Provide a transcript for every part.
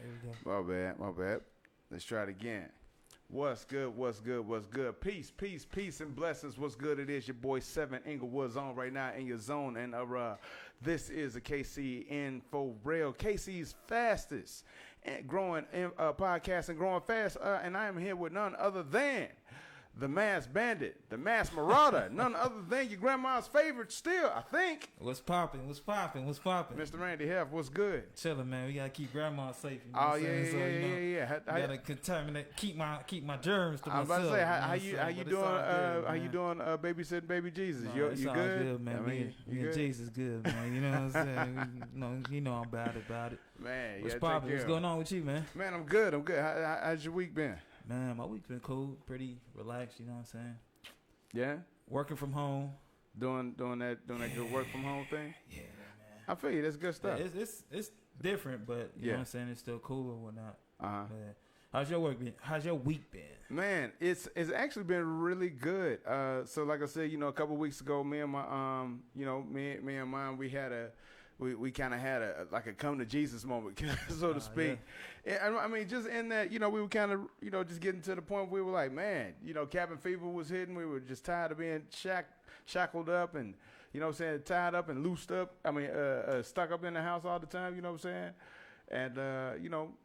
Here we go. My bad. Let's try it again. What's good? Peace, and blessings. What's good? It is your boy 7 Inglewood's on right now in your zone. And this is a KC Info Rail, KC's fastest and growing podcast and growing fast. And I am here with none other than the Mass Bandit, the Mass Marauder, none other than your grandma's favorite still, I think. What's popping? Mr. Randy Heff, what's good? Chilling, man. We gotta keep grandma safe. You know Oh what I'm saying? yeah. Gotta contaminate, keep my germs to I'm myself. about to say, how you doing? How you doing? Babysitting baby Jesus, you it's all good? man. I mean, me and Jesus good, man. You know what I'm saying? You know I'm about it. Man, what's popping? What's going on with you, man? Man, I'm good. How's your week been? Man, my week's been cool, pretty relaxed. You know what I'm saying? Yeah. Working from home. Doing that good work from home thing. Yeah, man. I feel you. That's good stuff. Yeah, it's different, but you know what I'm saying. It's still cool and whatnot. Man, how's your work been? How's your week been? Man, it's actually been really good. So like I said, a couple of weeks ago, me and my me and mine, we kind of had a come to Jesus moment, so to speak. Yeah. I mean, just in that, we were kind of, just getting to the point where we were like, man, cabin fever was hitting. We were just tired of being shackled up and, tied up and loosed up. I mean, stuck up in the house all the time, you know what I'm saying? And,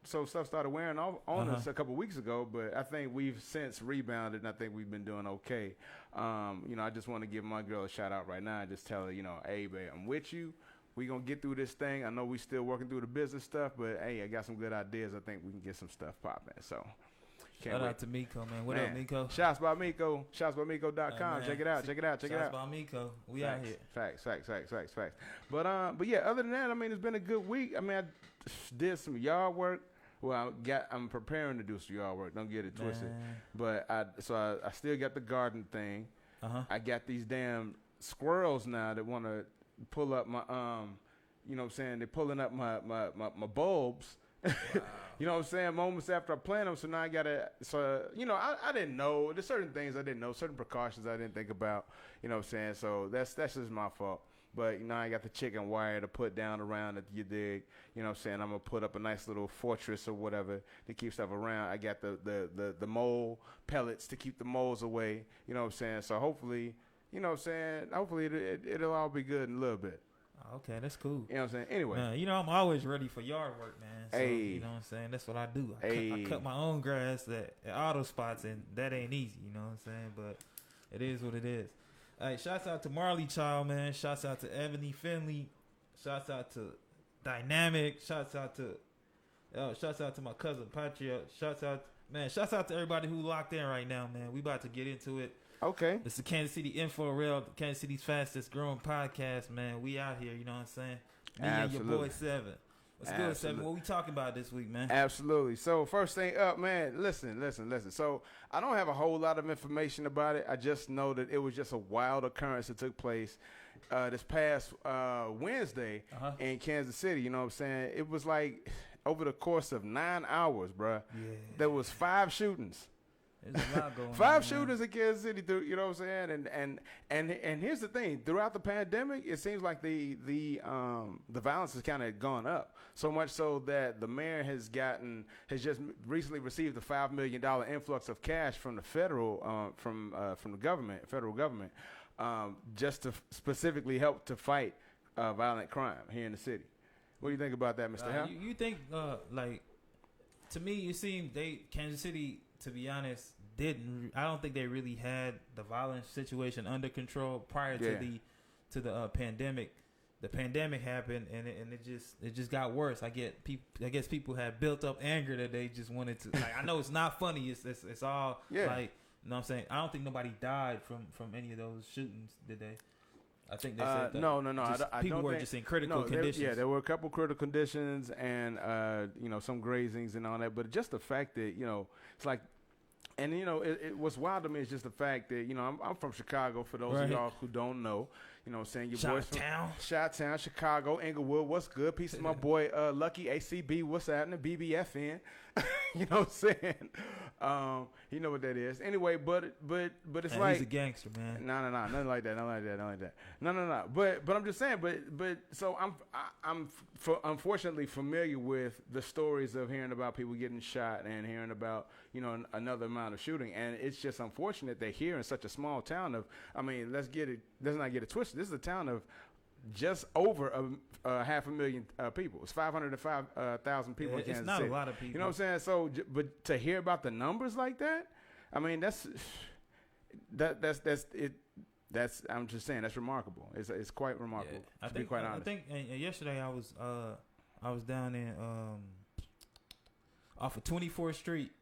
so stuff started wearing on us a couple weeks ago, but I think we've since rebounded, and I think we've been doing okay. I just want to give my girl a shout out right now and just tell her, hey, babe, I'm with you. We gonna get through this thing. I know we still working through the business stuff, but hey, I got some good ideas. I think we can get some stuff popping. So, shout out to Miko, man. What up, Miko? Shouts by Miko. Shoutsbymiko.com. Check it out. Shouts by Miko. We out here. Facts. But yeah, other than that, I mean, it's been a good week. I mean, I did some yard work. Well, I'm preparing to do some yard work. Don't get it twisted. But I still got the garden thing. I got these damn squirrels now that want to pull up my they're pulling up my bulbs. Wow. You know what I'm saying? Moments after I plant them, so now I I didn't know. There's certain things I didn't know, certain precautions I didn't think about, you know what I'm saying? So that's just my fault. But I got the chicken wire to put down around it, you dig, you know what I'm saying? I'm gonna put up a nice little fortress or whatever to keep stuff around. I got the mole pellets to keep the moles away, you know what I'm saying? So hopefully, you know what I'm saying? Hopefully it'll all be good in a little bit. Okay, that's cool. You know what I'm saying? Anyway. I'm always ready for yard work, man. So, hey. You know what I'm saying? That's what I do. I cut my own grass at auto spots, and that ain't easy, you know what I'm saying? But it is what it is. Hey, shouts out to Marley Child, man. Shouts out to Ebony Finley. Shouts out to Dynamic. Shouts out to my cousin Patriot. Shouts out to everybody who locked in right now, man. We about to get into it. Okay. It's the Kansas City Info Rail, Kansas City's fastest growing podcast, man. We out here, you know what I'm saying? Me and your boy 7. What's good, 7? What we talking about this week, man? Absolutely. So first thing up, man, listen. So I don't have a whole lot of information about it. I just know that it was just a wild occurrence that took place this past Wednesday in Kansas City. You know what I'm saying? It was like over the course of 9 hours, bruh. Yeah. There was 5 shootings. There's a lot going on. 5 shooters in Kansas City, you know what I'm saying? And here's the thing: throughout the pandemic, it seems like the violence has kind of gone up so much so that the mayor has just recently received a $5 million influx of cash from the federal federal government, just to specifically help to fight violent crime here in the city. What do you think about that, Mr. Hell? You think to me, it seemed Kansas City, to be honest, I don't think they really had the violence situation under control prior to the pandemic. The pandemic happened and it just got worse. I guess people had built up anger that they just wanted to. Like, I know it's not funny. It's all like, you know what I'm saying? I don't think nobody died from any of those shootings, did they? I think they said that. No. People were just in critical conditions. There were a couple critical conditions and some grazings and all that. But just the fact that it's like. And, what's wild to me is just the fact that, I'm from Chicago, for those of y'all who don't know. You know what I'm saying? Your boys from Chi-Town, Chicago, Inglewood. What's good? Peace to my boy Lucky ACB. What's happening? BBFN. You know what I'm saying? You know what that is. Anyway, but it's like he's a gangster, man. No, nothing like that. No. But I'm just saying. But so I'm unfortunately familiar with the stories of hearing about people getting shot and hearing about another amount of shooting, and it's just unfortunate that here in such a small town of, I mean, let's not get it twisted. This is a town of just over 500,000 people. It's 505,000 people in Kansas City. It's not a lot of people. You know what I'm saying? So, but to hear about the numbers like that, I mean, that's it. I'm just saying that's remarkable. It's quite remarkable. Yeah, to be quite honest. I think yesterday I was down in off of 24th Street,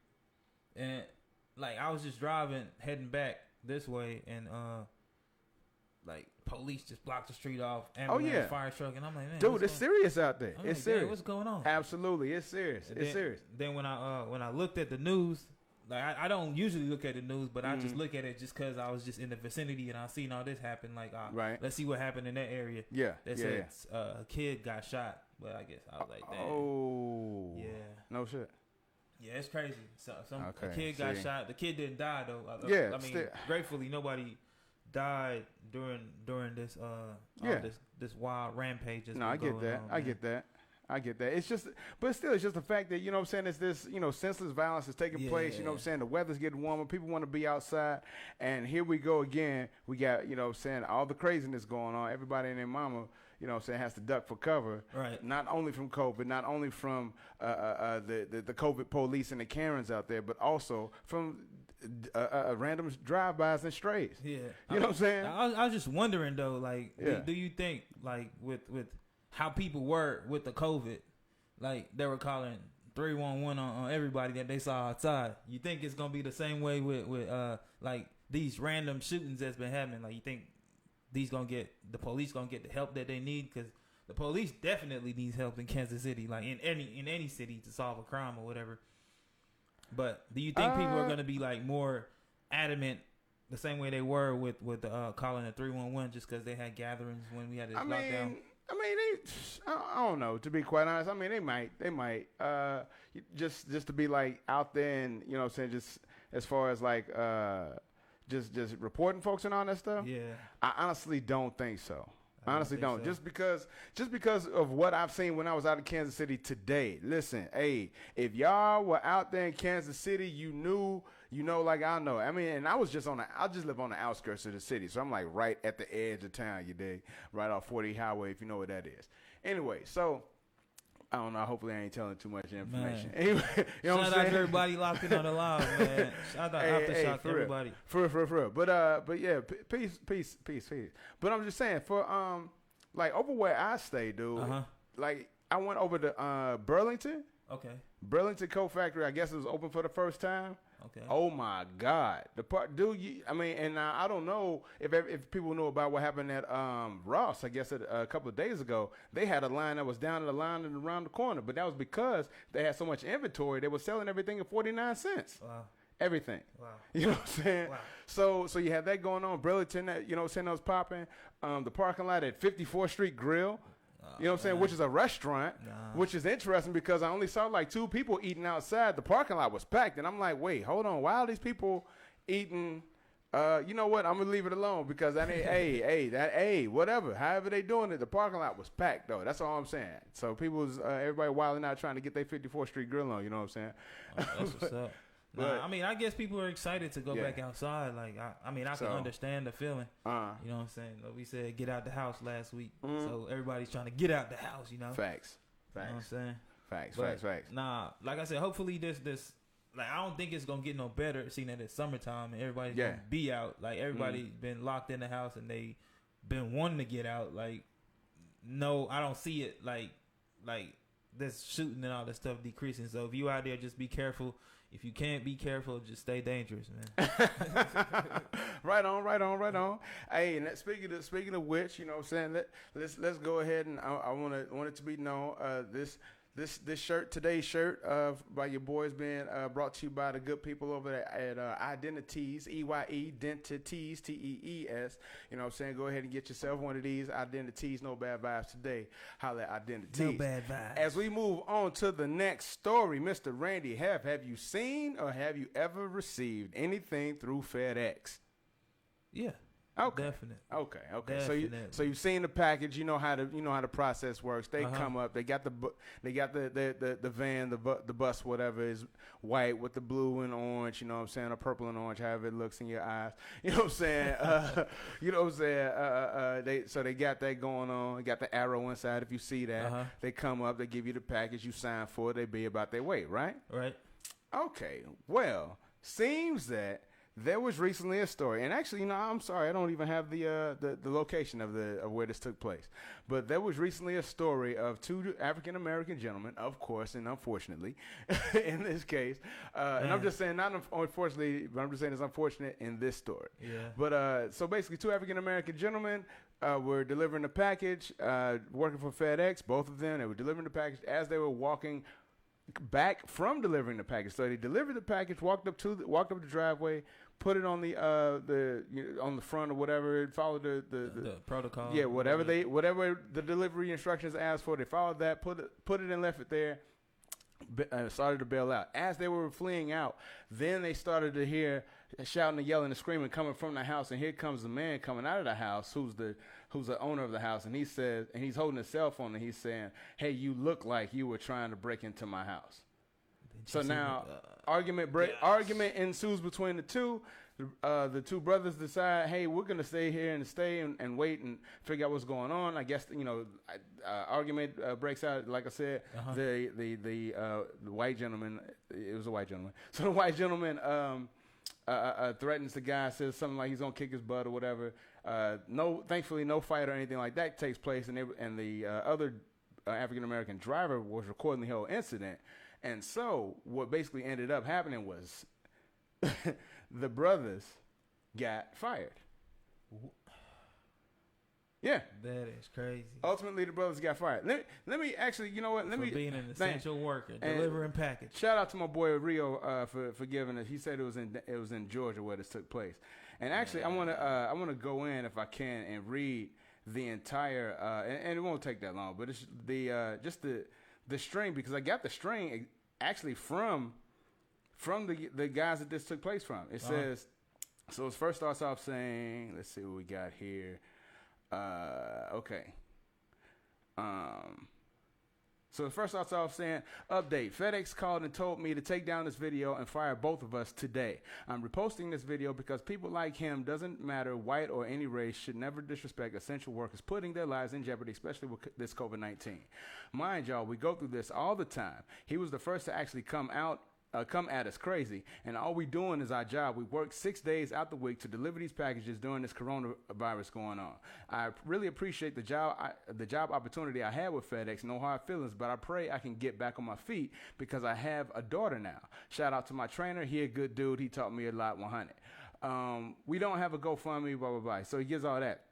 and like I was just driving heading back this way, and like police just blocked the street off. Ambulance, fire truck, and I'm like, man, dude, it's serious out there. It's serious. What's going on? Absolutely, it's serious. It's serious. Then when I looked at the news, like I don't usually look at the news, but I just look at it just because I was just in the vicinity and I seen all this happen. Like, right. Let's see what happened in that area. Yeah, they said a kid got shot, but I guess I was like, damn. Oh, yeah, no shit. Yeah, it's crazy. A kid got shot. The kid didn't die though. I mean, gratefully nobody died during this this wild rampage. No, I get that. I get that. It's just, but still, it's just the fact that, you know what I'm saying, it's this, senseless violence is taking place. You know what I'm saying? The weather's getting warmer. People want to be outside. And here we go again. We got, you know what I'm saying, all the craziness going on. Everybody and their mama, you know what I'm saying, has to duck for cover. Right. Not only from COVID, not only from the COVID police and the Karens out there, but also from random drive-bys and strays. Yeah. You know what I'm saying? I was just wondering, though, like, do you think, like, with how people were with the COVID, like they were calling 311 on everybody that they saw outside. You think it's gonna be the same way with like these random shootings that's been happening? Like, you think the police gonna get the help that they need? Because the police definitely needs help in Kansas City, like in any city, to solve a crime or whatever. But do you think people are gonna be like more adamant the same way they were with calling the 311 just because they had gatherings when we had this lockdown? I mean, I don't know, to be quite honest. I mean, they might, just to be like out there and, you know what I'm saying, just as far as like, just reporting folks and all that stuff. Yeah. I honestly don't think so. Honestly don't. So. Just because of what I've seen when I was out in Kansas City today. Listen, hey, if y'all were out there in Kansas City, you know, like I know. I mean, and I just live on the outskirts of the city, so I'm like right at the edge of town, you dig? Right off 40 Highway, if you know what that is. Anyway, so I don't know. Hopefully, I ain't telling too much information. Anyway, you know what I'm saying? Shout out to everybody locked in on the live, man. Shout out Aftershock to everybody. For real. But yeah, peace. But I'm just saying, for like over where I stay, dude. Like I went over to Burlington. Okay. Burlington Coat Factory. I guess it was open for the first time. Okay. Oh my God, the part, dude. I mean, and I don't know if people know about what happened at Ross. I guess a couple of days ago, they had a line that was down the line and around the corner, but that was because they had so much inventory. They were selling everything at 49 cents. Wow. Everything. Wow. You know what I'm saying? Wow. So you had that going on. Burlington, that, you know what I'm saying, that was popping. The parking lot at 54th Street Grill. You know what I'm saying? Which is a restaurant, which is interesting because I only saw like 2 people eating outside. The parking lot was packed. And I'm like, wait, hold on. Why are these people eating? You know what? I'm going to leave it alone because that ain't, whatever. However they doing it, the parking lot was packed, though. That's all I'm saying. So people was, everybody wilding out trying to get their 54th Street Grill on. You know what I'm saying? That's what's up. Nah, I mean, I guess people are excited to go back outside. Like, I can understand the feeling. You know what I'm saying? Like we said, get out the house last week. So everybody's trying to get out the house, you know? Facts. You know what I'm saying? Facts. Nah, like I said, hopefully this, like, I don't think it's going to get no better seeing that it's summertime and everybody's going to be out. Like, everybody's been locked in the house and they been wanting to get out. Like, no, I don't see it like this shooting and all that stuff decreasing. So if you out there, just be careful. If you can't be careful, just stay dangerous, man. Right on. Hey, and speaking of which, you know what I'm saying, let's go ahead and I want it to be known, This shirt, today's shirt by your boys, being brought to you by the good people over there at Identities, EYE, Dentities, TEES. You know what I'm saying? Go ahead and get yourself one of these Identities. No bad vibes today. Holla at Identities. No bad vibes. As we move on to the next story, Mr. Randy have you seen or have you ever received anything through FedEx? Yeah. Okay. Definitely. Okay. Definitely. So you've seen the package. You know how the process works. They come up. They got the van, the bus, whatever is white with the blue and orange. You know what I'm saying, or purple and orange, however it looks in your eyes. You know what I'm saying. You know what I'm saying. They got that going on. They got the arrow inside. If you see that, they come up. They give you the package. You sign for it. They be about their way, right? Right. Okay. Well, seems that there was recently a story, and actually, I'm sorry, I don't even have the location of where this took place. But there was recently a story of two African American gentlemen, of course, and unfortunately, in this case, and I'm just saying not unfortunately, but I'm just saying it's unfortunate in this story. Yeah. But so basically, two African American gentlemen were delivering the package, working for FedEx. Both of them, they were delivering the package as they were walking back from delivering the package. So they delivered the package, walked up the driveway, put it on on the front or whatever. It followed the protocol. Yeah, whatever the delivery instructions asked for, they followed that. Put it and left it there. Started to bail out. As they were fleeing out, then they started to hear shouting and yelling and screaming coming from the house. And here comes the man coming out of the house, who's the owner of the house, and he says, and he's holding his cell phone, and he's saying, "Hey, you look like you were trying to break into my house." So now, argument ensues between the two. The two brothers decide, hey, we're gonna stay here and wait and figure out what's going on. I guess argument breaks out. Like I said, the white gentleman. It was a white gentleman. So the white gentleman threatens the guy, says something like he's gonna kick his butt or whatever. Thankfully, no fight or anything like that takes place, and the other African American driver was recording the whole incident. And so what basically ended up happening was the brothers got fired. Yeah. That is crazy. Ultimately, the brothers got fired. Let me actually, you know what? For being an essential worker, delivering package. Shout out to my boy Rio for giving us. He said it was in Georgia where this took place. And actually, I want to go in, if I can, and read the entire and it won't take that long, but it's the string, because I got the string actually from the guys that this took place from. It says, so it first starts off saying, let's see what we got here. Okay. So it first starts off saying, update, FedEx called and told me to take down this video and fire both of us today. I'm reposting this video because people like him, doesn't matter white or any race, should never disrespect essential workers putting their lives in jeopardy, especially with this COVID-19. Mind y'all, we go through this all the time. He was the first to actually come at us crazy, and all we doing is our job. We work 6 days out the week to deliver these packages during this coronavirus going on. I really appreciate the job opportunity I had with FedEx. No hard feelings, but I pray I can get back on my feet because I have a daughter now. Shout out to my trainer. He a good dude. He taught me a lot. 100. We don't have a GoFundMe. Blah blah blah. So he gives all that.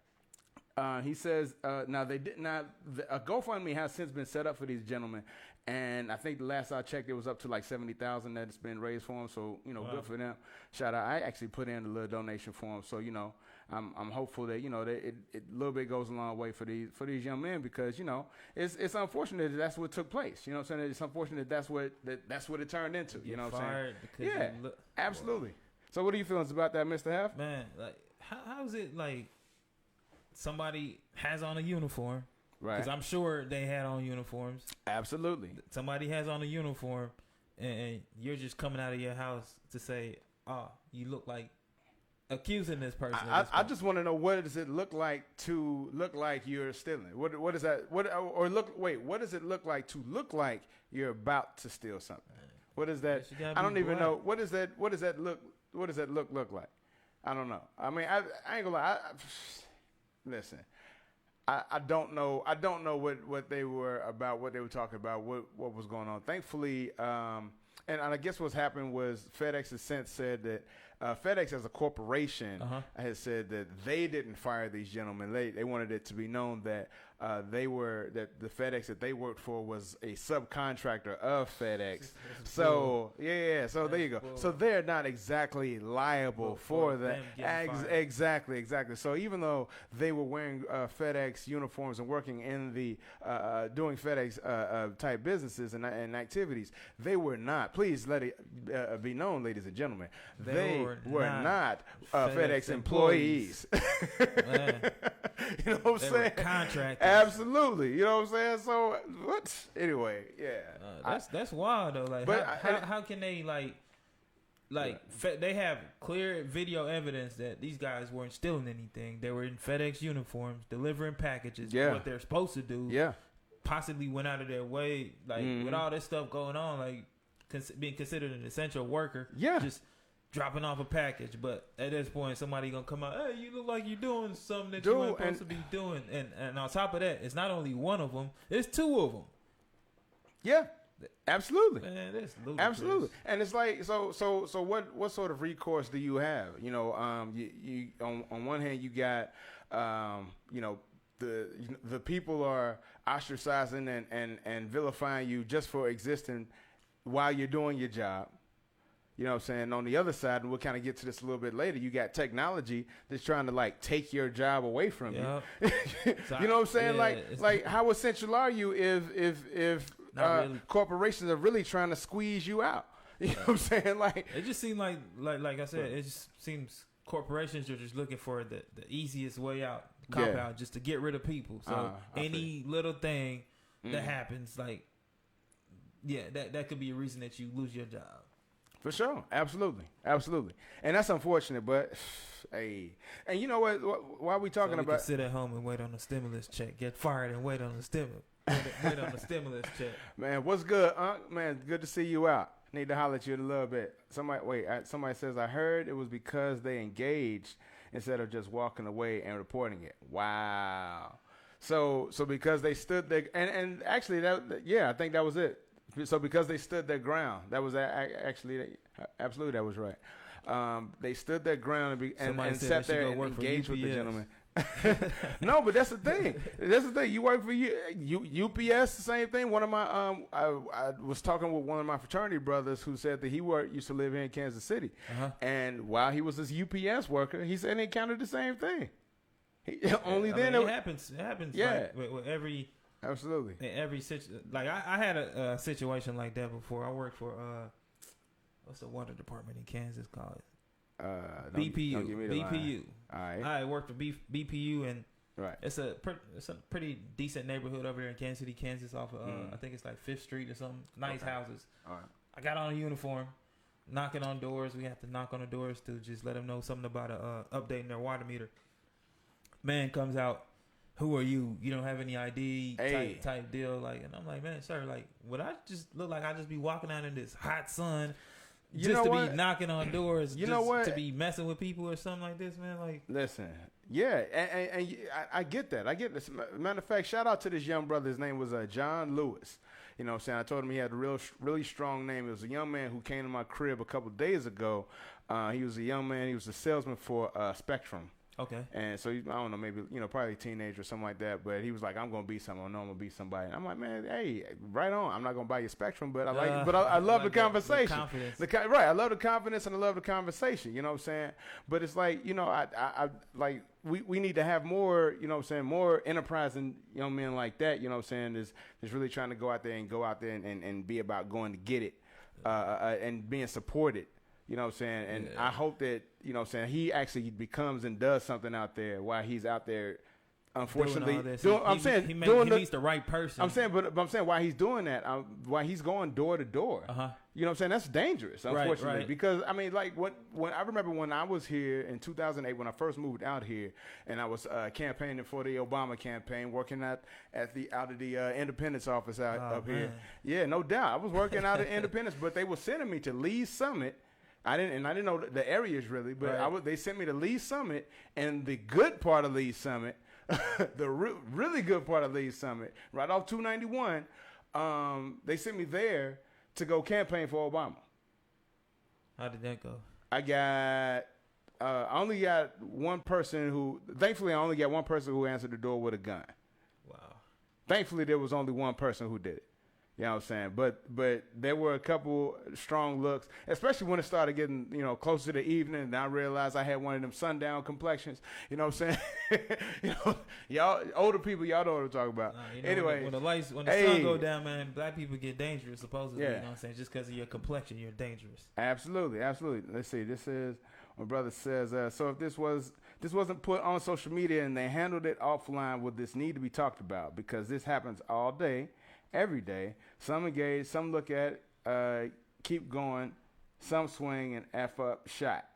He says a GoFundMe has since been set up for these gentlemen. And I think the last I checked, it was up to like $70,000 that's been raised for them. So, good for them. Shout out. I actually put in a little donation for them. So, I'm hopeful that, that a little bit goes a long way for these young men, because, it's unfortunate that that's what took place. You know what I'm saying? It's unfortunate that's what it turned into. You know what I'm saying? Yeah, absolutely. So what are your feelings about that, Mr. Hef? Man, like, how is it like somebody has on a uniform? Right. Because I'm sure they had on uniforms. Absolutely. Somebody has on a uniform, and you're just coming out of your house to say, "Oh, you look like," accusing this person. I just want to know, what does it look like to look like you're stealing? What is that? What does it look like to look like you're about to steal something? What is that? I don't even know. What does that look like? I don't know. I mean, I ain't gonna lie. Listen. I don't know. I don't know what they were about, what they were talking about, what was going on. Thankfully, and I guess what's happened was FedEx has since said that FedEx as a corporation has said that they didn't fire these gentlemen. They wanted it to be known that that the FedEx that they worked for was a subcontractor of FedEx. So so there you go. So they're not exactly liable for that. Exactly. So even though they were wearing FedEx uniforms and working in the doing FedEx type businesses and activities, they were not. Please let it be known, ladies and gentlemen, they were not FedEx employees. You know what I'm saying? Contractors. Absolutely. You know what I'm saying? So what? Anyway, yeah. That's wild though. Like, but how can they they have clear video evidence that these guys weren't stealing anything. They were in FedEx uniforms, delivering packages. What they're supposed to do. Yeah. Possibly went out of their way, with all this stuff going on, being considered an essential worker. Yeah. Just dropping off a package, but at this point, somebody gonna come out. Hey, you look like you're doing something that you weren't supposed to be doing, and on top of that, it's not only one of them; it's two of them. Yeah, absolutely. Man, that's ludicrous. Absolutely. And it's like, so what sort of recourse do you have? You know, you on one hand you got, the people are ostracizing and vilifying you just for existing while you're doing your job. You know what I'm saying? On the other side, and we'll kind of get to this a little bit later, you got technology that's trying to take your job away from you. You know what I'm saying? Like how essential are you if really. Corporations are really trying to squeeze you out? You know what I'm saying? It just seems like I said, it just seems corporations are just looking for the easiest way out, cop out, just to get rid of people. So any little thing that happens, that could be a reason that you lose your job. For sure. Absolutely. And that's unfortunate, but hey. And you know what? Why are we talking about? Sit at home and wait on the stimulus check. Get fired and wait on the stimulus. Wait on the stimulus check. Man, what's good, Unc? Man, good to see you out. Need to holler at you a little bit. Somebody says, I heard it was because they engaged instead of just walking away and reporting it. Wow. So because they stood there, and actually, I think that was it. So because they stood their ground, that was actually absolutely that was right. They stood their ground and sat there and engaged with the gentleman. No, but that's the thing. You work for UPS, the same thing. One of my I was talking with one of my fraternity brothers who said that he used to live here in Kansas City, and while he was this UPS worker, he said he encountered the same thing. It happens. It happens. Yeah, with every. Absolutely. In every situation, I had a situation like that before. I worked for what's the water department in Kansas called? BPU. All right. I worked for BPU, and it's a pretty decent neighborhood over there in Kansas City, Kansas, off of I think it's 5th Street or something. Nice houses. All right. I got on a uniform, knocking on doors. We have to knock on the doors to just let them know something about updating their water meter. Man comes out. Who are you? You don't have any ID type deal. And I'm like, man, sir, would I just look like I just be walking out in this hot sun be knocking on doors, to be messing with people or something like this, man? Listen, yeah, and I get that. I get this. Matter of fact, shout out to this young brother. His name was John Lewis. You know what I'm saying? I told him he had a really strong name. It was a young man who came to my crib a couple of days ago. He was a young man. He was a salesman for Spectrum. Okay. And so, I don't know, maybe, probably a teenager or something like that. But he was like, I'm going to be something. I know I'm going to be somebody. And I'm like, man, hey, right on. I'm not going to buy your Spectrum, but I love the conversation. The confidence. Right. I love the confidence and I love the conversation. You know what I'm saying? But it's like, we need to have more, more enterprising young men like that, you know what I'm saying, is really trying to go out there and be about going to get it and being supported. You know what I'm saying? And I hope that, he actually becomes and does something out there while he's out there, unfortunately. He meets the right person. I'm saying, but I'm saying while he's doing that, while he's going door to door, you know what I'm saying? That's dangerous, unfortunately. Right. Because, when I remember when I was here in 2008, when I first moved out here, and I was campaigning for the Obama campaign, working out of the Independence office up here. Yeah, no doubt. I was working out of Independence, but they were sending me to Lee's Summit. I didn't know the areas really, but they sent me to Lee's Summit, and the good part of Lee's Summit, the really good part of Lee's Summit, right off 291, they sent me there to go campaign for Obama. How did that go? I only got one person who. Thankfully, I only got one person who answered the door with a gun. Wow. Thankfully, there was only one person who did it. You know what I'm saying? But there were a couple strong looks, especially when it started getting, closer to evening, and I realized I had one of them sundown complexions. You know what I'm saying? Y'all older people, y'all know what I'm talking about. Anyway, when the sun go down, man, black people get dangerous. Supposedly, you know what I'm saying? Just because of your complexion, you're dangerous. Absolutely. Let's see. This is my brother says. So if this wasn't put on social media and they handled it offline, would this need to be talked about? Because this happens all day. Every day, some engage, some look at it, keep going, some swing and F up shot.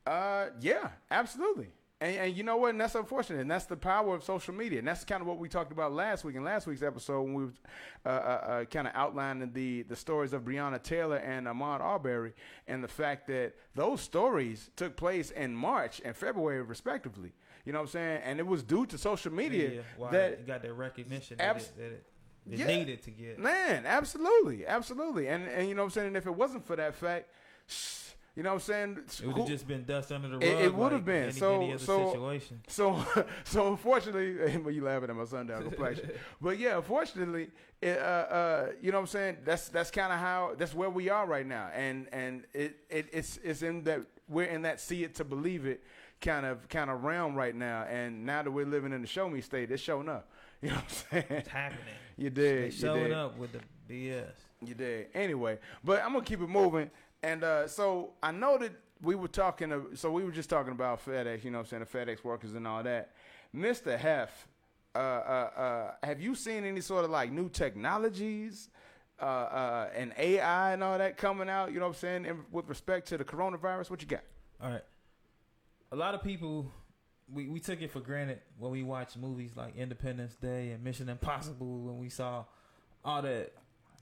Yeah, absolutely. And you know what? And that's unfortunate. And that's the power of social media. And that's kind of what we talked about last week in last week's episode when we were kind of outlining the stories of Breonna Taylor and Ahmaud Arbery and the fact that those stories took place in March and February, respectively. You know what I'm saying? And it was due to social media that it got that recognition that it needed to get. Man, absolutely. And you know what I'm saying? And if it wasn't for that fact, you know what I'm saying? It would have just been dust under the rug. It would have been. Any other situation. So unfortunately, well, you laughing at my sundown complexion. But yeah, unfortunately, you know what I'm saying? That's kind of that's where we are right now. And it's in that we're in that see it to believe it kind of realm right now. And now that we're living in the show me state, it's showing up. You know what I'm saying? It's happening. You did. Showing up with the BS. You did. Anyway, but I'm gonna keep it moving. And so I know that we were just talking about FedEx. You know what I'm saying? The FedEx workers and all that. Mr. Hef, have you seen any sort of like new technologies and AI and all that coming out? You know what I'm saying? With respect to the coronavirus, what you got? All right. A lot of people. We took it for granted when we watched movies like Independence Day and Mission Impossible when we saw all that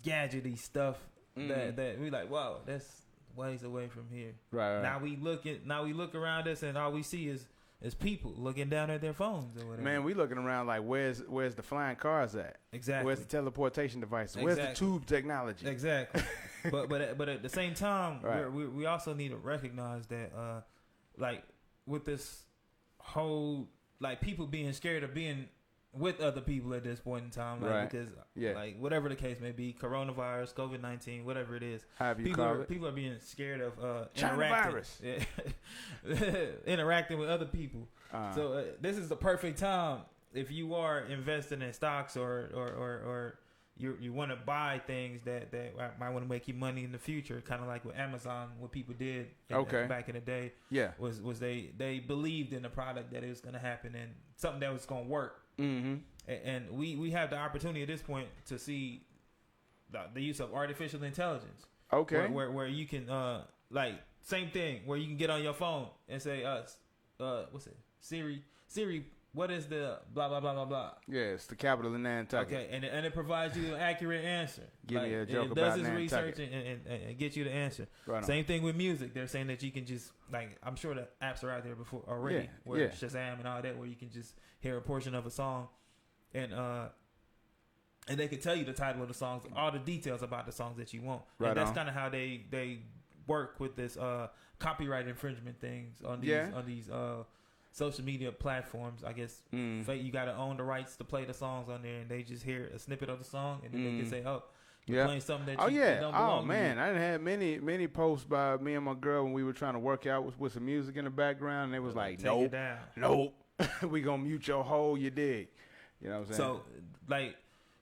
gadgety stuff that we like, wow, that's ways away from here. Right. Now we look around us and all we see is people looking down at their phones or whatever. Man, we looking around like where's the flying cars at? Exactly. Where's the teleportation devices? Where's the tube technology? Exactly. but at the same time, right. we also need to recognize that like with this whole like people being scared of being with other people at this point in time, like, right? Because like whatever the case may be, coronavirus, COVID-19, whatever it is, people are being scared of interacting with other people. So this is the perfect time if you are investing in stocks or you want to buy things that might want to make you money in the future, kind of like with Amazon, what people did back in the day. Was they believed in the product that it was going to happen and something that was going to work. Mm-hmm. And we have the opportunity at this point to see the use of artificial intelligence. Okay, where you can like same thing where you can get on your phone and say what's it, Siri. What is the blah, blah, blah, blah, blah? Yeah, it's the capital in Nantucket. Okay, and it provides you an accurate answer. Give me a joke about Nantucket. It does its research and get you the answer. Right. Same thing with music. They're saying that you can just, like, I'm sure the apps are out there before already, where Shazam and all that, where you can just hear a portion of a song, and they can tell you the title of the songs, all the details about the songs that you want. Right. And that's kind of how they work with this copyright infringement things on these social media platforms. I guess you got to own the rights to play the songs on there, and they just hear a snippet of the song, and then they can say, "Oh, you're playing something that that don't belong to man, you." I had many posts by me and my girl when we were trying to work out with some music in the background, and it was like, "Nope, we gonna mute your whole." You dig? You know what I'm saying? So, like,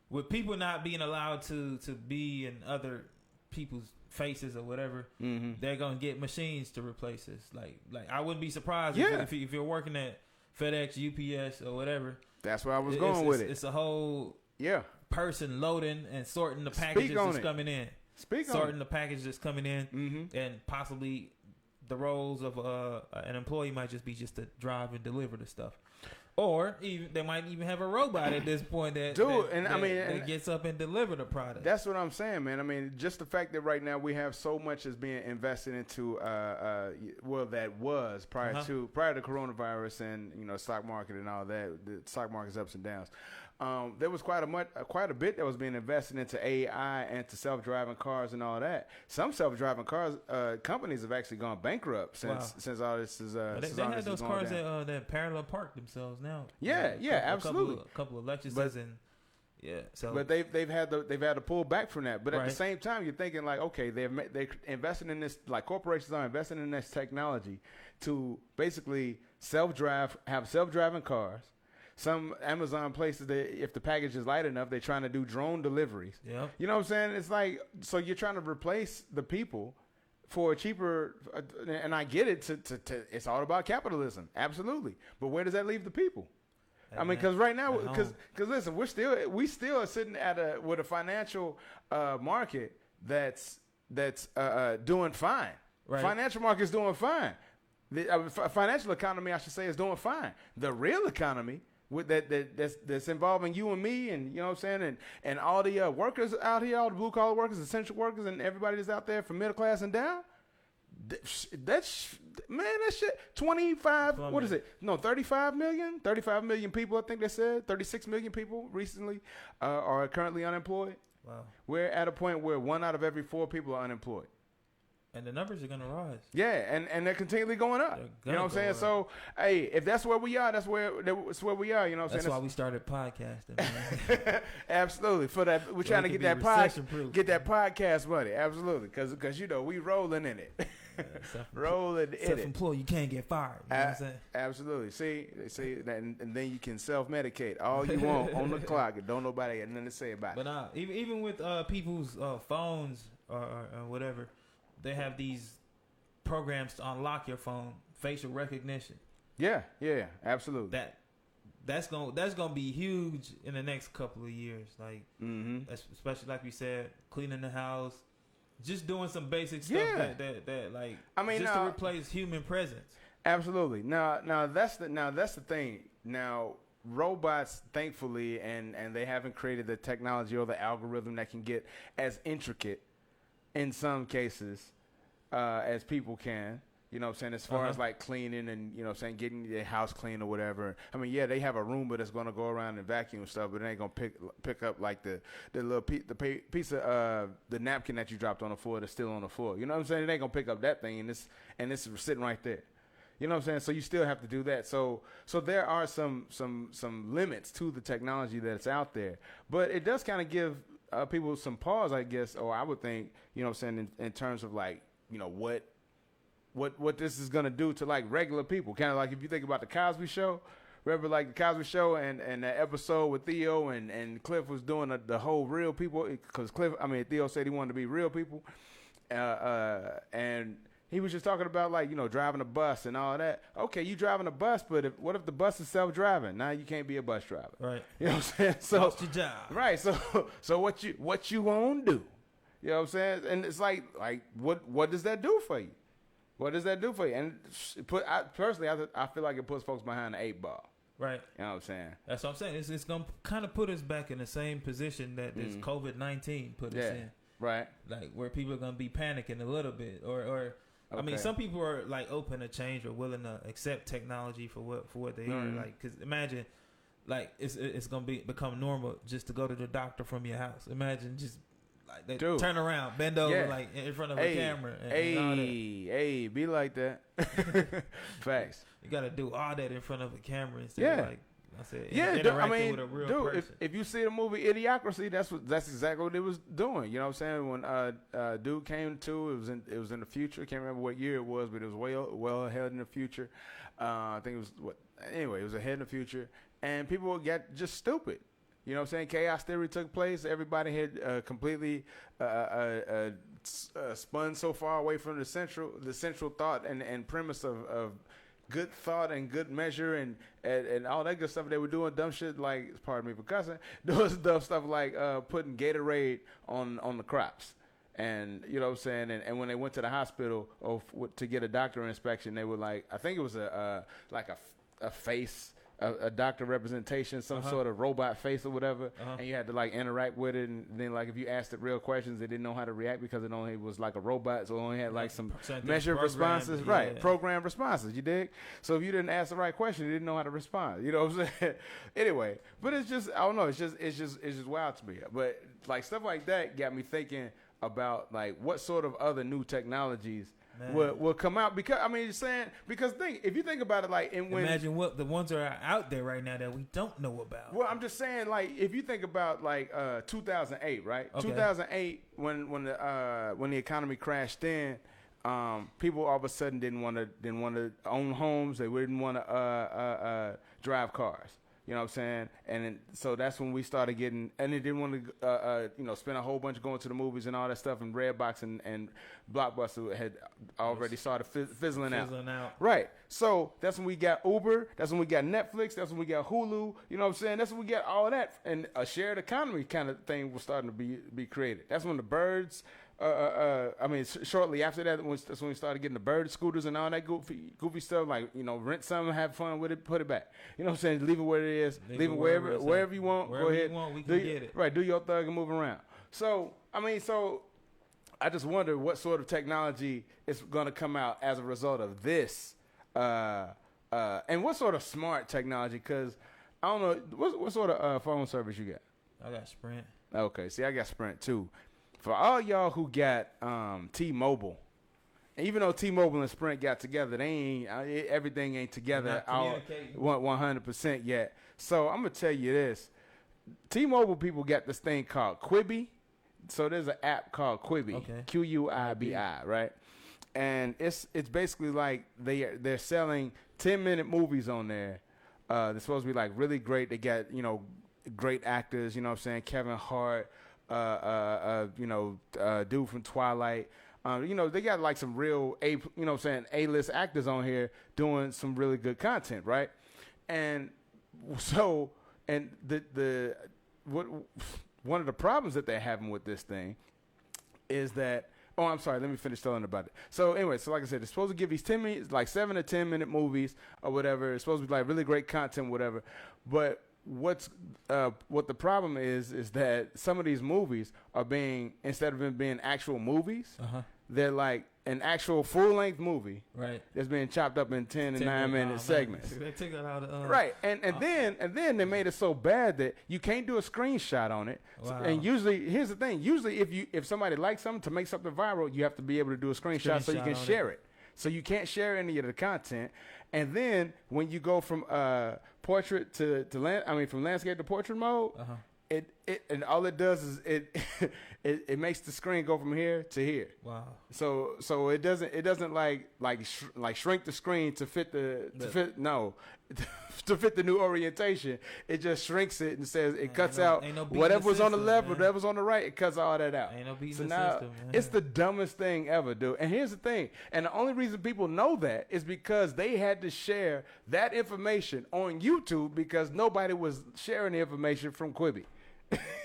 with people not being allowed to be in other people's faces or whatever, they're gonna get machines to replace us. Like I wouldn't be surprised if you're working at FedEx, UPS, or whatever. That's where I was going with it. It's a whole person loading and sorting the packages that's coming in. Sorting the packages that's coming in, and possibly the roles of an employee might just be just to drive and deliver the stuff. Or even they might even have a robot at this point that gets up and deliver the product. That's what I'm saying, man. I mean, just the fact that right now we have so much is being invested into that was prior to coronavirus and stock market and all that, the stock market's ups and downs. there was quite a bit that was being invested into AI and to self-driving cars and all that. Some self-driving cars companies have actually gone bankrupt since all this is. They had those cars that parallel park themselves now. Yeah, absolutely. A couple of Lexuses and. Yeah, so but they've had to pull back from that. But at the same time, you're thinking like, okay, they invested in this, like corporations are investing in this technology to basically have self-driving cars. Some Amazon places, if the package is light enough, they're trying to do drone deliveries. Yeah, you know what I'm saying? It's like, so you're trying to replace the people for a cheaper, and I get it. It's all about capitalism, absolutely. But where does that leave the people? I mean, because right now, because listen, we still are sitting with a financial market that's doing fine. Right. Financial market's doing fine. The financial economy, I should say, is doing fine. The real economy that's involving you and me, and you know what I'm saying, and all the workers out here, all the blue collar workers, essential workers, and everybody that's out there from middle class and down. That shit, 25, what is it? No, 35 million people, I think they said. 36 million people recently are currently unemployed. Wow. We're at a point where 1 out of every 4 people are unemployed. And the numbers are going to rise. Yeah, and they're continually going up. You know what I'm saying? Up. So, hey, if that's where we are, that's where we are. You know what I'm saying? That's why we started podcasting, man. Absolutely. For that, we're trying to get that podcast money. Absolutely. Because you know, we rolling in it. Rolling in it. Self-employed, you can't get fired. You know what I'm saying? Absolutely. See, and then you can self-medicate all you want on the clock, and don't nobody got nothing to say about it. But even with people's phones or whatever, they have these programs to unlock your phone, facial recognition. Yeah, absolutely. That's gonna be huge in the next couple of years. Like, especially like we said, cleaning the house, just doing some basic stuff that like, I mean, just to replace human presence. Absolutely. Now that's the thing. Now robots, thankfully, and they haven't created the technology or the algorithm that can get as intricate in some cases as people can. You know what I'm saying? As far as like cleaning and, you know what I'm saying, getting their house clean or whatever. I mean, yeah, they have a Roomba that's going to go around and vacuum stuff, but it ain't going to pick up like the little piece of the napkin that you dropped on the floor that's still on the floor. You know what I'm saying? It ain't going to pick up that thing, and it's sitting right there. You know what I'm saying? So you still have to do that. So there are some limits to the technology that's out there. But it does kind of give people some pause, I guess, or I would think, you know what I'm saying, in terms of like, you know, what this is going to do to like regular people. Kind of like if you think about the Cosby Show, remember like the Cosby Show and that episode with Theo and Cliff was doing the whole real people, because Theo said he wanted to be real people. And he was just talking about like, you know, driving a bus and all that. Okay, you driving a bus, but what if the bus is self-driving? Now you can't be a bus driver. Right. You know what I'm saying? So lost your job. Right. So what you gonna do? You know what I'm saying? And it's like what does that do for you? What does that do for you? And personally, I feel like it puts folks behind the 8 ball. Right. You know what I'm saying? That's what I'm saying. It's going to kind of put us back in the same position that this COVID-19 put us in. Right. Like where people are going to be panicking a little bit. Or I mean, some people are like open to change or willing to accept technology for what they are. Like, because imagine, like, it's going to become normal just to go to the doctor from your house. Imagine just. Like they turn around, bend over like in front of a camera. And all that. Be like that. Facts. You got to do all that in front of a camera instead of like I said, interacting with a real person. If you see the movie Idiocracy, that's exactly what it was doing. You know what I'm saying? When dude came to, it was in the future. I can't remember what year it was, but it was well ahead in the future. I think it was it was ahead in the future, and people got just stupid. You know what I'm saying? Chaos theory took place. Everybody had completely spun so far away from the central thought and premise of good thought and good measure and all that good stuff. They were doing dumb shit like, pardon me for cussing, doing dumb stuff like putting Gatorade on the crops. And you know what I'm saying? And when they went to the hospital to get a doctor inspection, they were like, I think it was a face a doctor representation, some sort of robot face or whatever, and you had to like interact with it, and then like if you asked it real questions, they didn't know how to react because it only was like a robot, so it only had like some measured responses, right? Programmed responses, you dig? So if you didn't ask the right question, you didn't know how to respond. You know what I'm saying? Anyway, but it's just, I don't know, it's just wild to me. But like stuff like that got me thinking about like what sort of other new technologies will come out, because I mean, you're saying, because if you think about it, like, and when imagine what the ones that are out there right now that we don't know about. Well, I'm just saying, like, if you think about like 2008, right? Okay. 2008, when the economy crashed in, people all of a sudden didn't want to own homes. They didn't want to drive cars. You know what I'm saying? And so that's when we started getting, and they didn't want to, spend a whole bunch going to the movies and all that stuff. And Redbox and Blockbuster had already started fizzling out. Right. So that's when we got Uber. That's when we got Netflix. That's when we got Hulu. You know what I'm saying? That's when we got all that. And a shared economy kind of thing was starting to be created. That's when the birds. Shortly after that, that's when we started getting the bird scooters and all that goofy stuff. Like, rent something, have fun with it, put it back. You know what I'm saying? Leave it where it is. Leave it wherever you want. Go ahead. We can get it. Right. Do your thug and move around. So I just wonder what sort of technology is going to come out as a result of this, and what sort of smart technology. Because I don't know what sort of phone service you got. I got Sprint. Okay. See, I got Sprint too. For all y'all who got T-Mobile, and even though T-Mobile and Sprint got together, everything ain't together 100% yet. So I'm gonna tell you this: T-Mobile people got this thing called Quibi. So there's an app called Quibi, Quibi, right? And it's basically like they're selling 10-minute movies on there. They're supposed to be like really great. They got great actors. You know what I'm saying? Kevin Hart. Dude from Twilight. They got like some real A-list actors on here doing some really good content, right? And so, and one of the problems that they're having with this thing is that, oh, I'm sorry, let me finish telling about it. So anyway, like I said, it's supposed to give these 10 minutes, like 7 to 10 minute movies or whatever. It's supposed to be like really great content, whatever. But what the problem is that some of these movies are being, instead of them being actual movies, they're like an actual full-length movie, right? That's being chopped up in 10 and 9-minute segments. They took that out of right, and then they made it so bad that you can't do a screenshot on it. Wow. And usually, here's the thing: usually, if somebody likes something, to make something viral, you have to be able to do a screenshot so you can share it. So you can't share any of the content. And then when you go from portrait from landscape to portrait mode, it and all it does is it makes the screen go from here to here. Wow. So it doesn't like shrink the screen to fit to fit the new orientation. It just shrinks it and says it cuts out whatever's on the left, whatever's on the right. It cuts all that out. Ain't no beating so the now system, man. It's the dumbest thing ever, dude. And here's the thing, and the only reason people know that is because they had to share that information on YouTube because nobody was sharing the information from Quibi.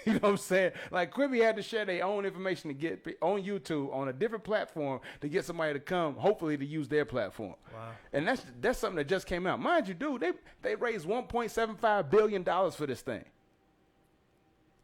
You know what I'm saying? Like Quibi had to share their own information to get on YouTube on a different platform to get somebody to come, hopefully to use their platform. Wow. And that's something that just came out. Mind you, dude, they raised $1.75 billion for this thing.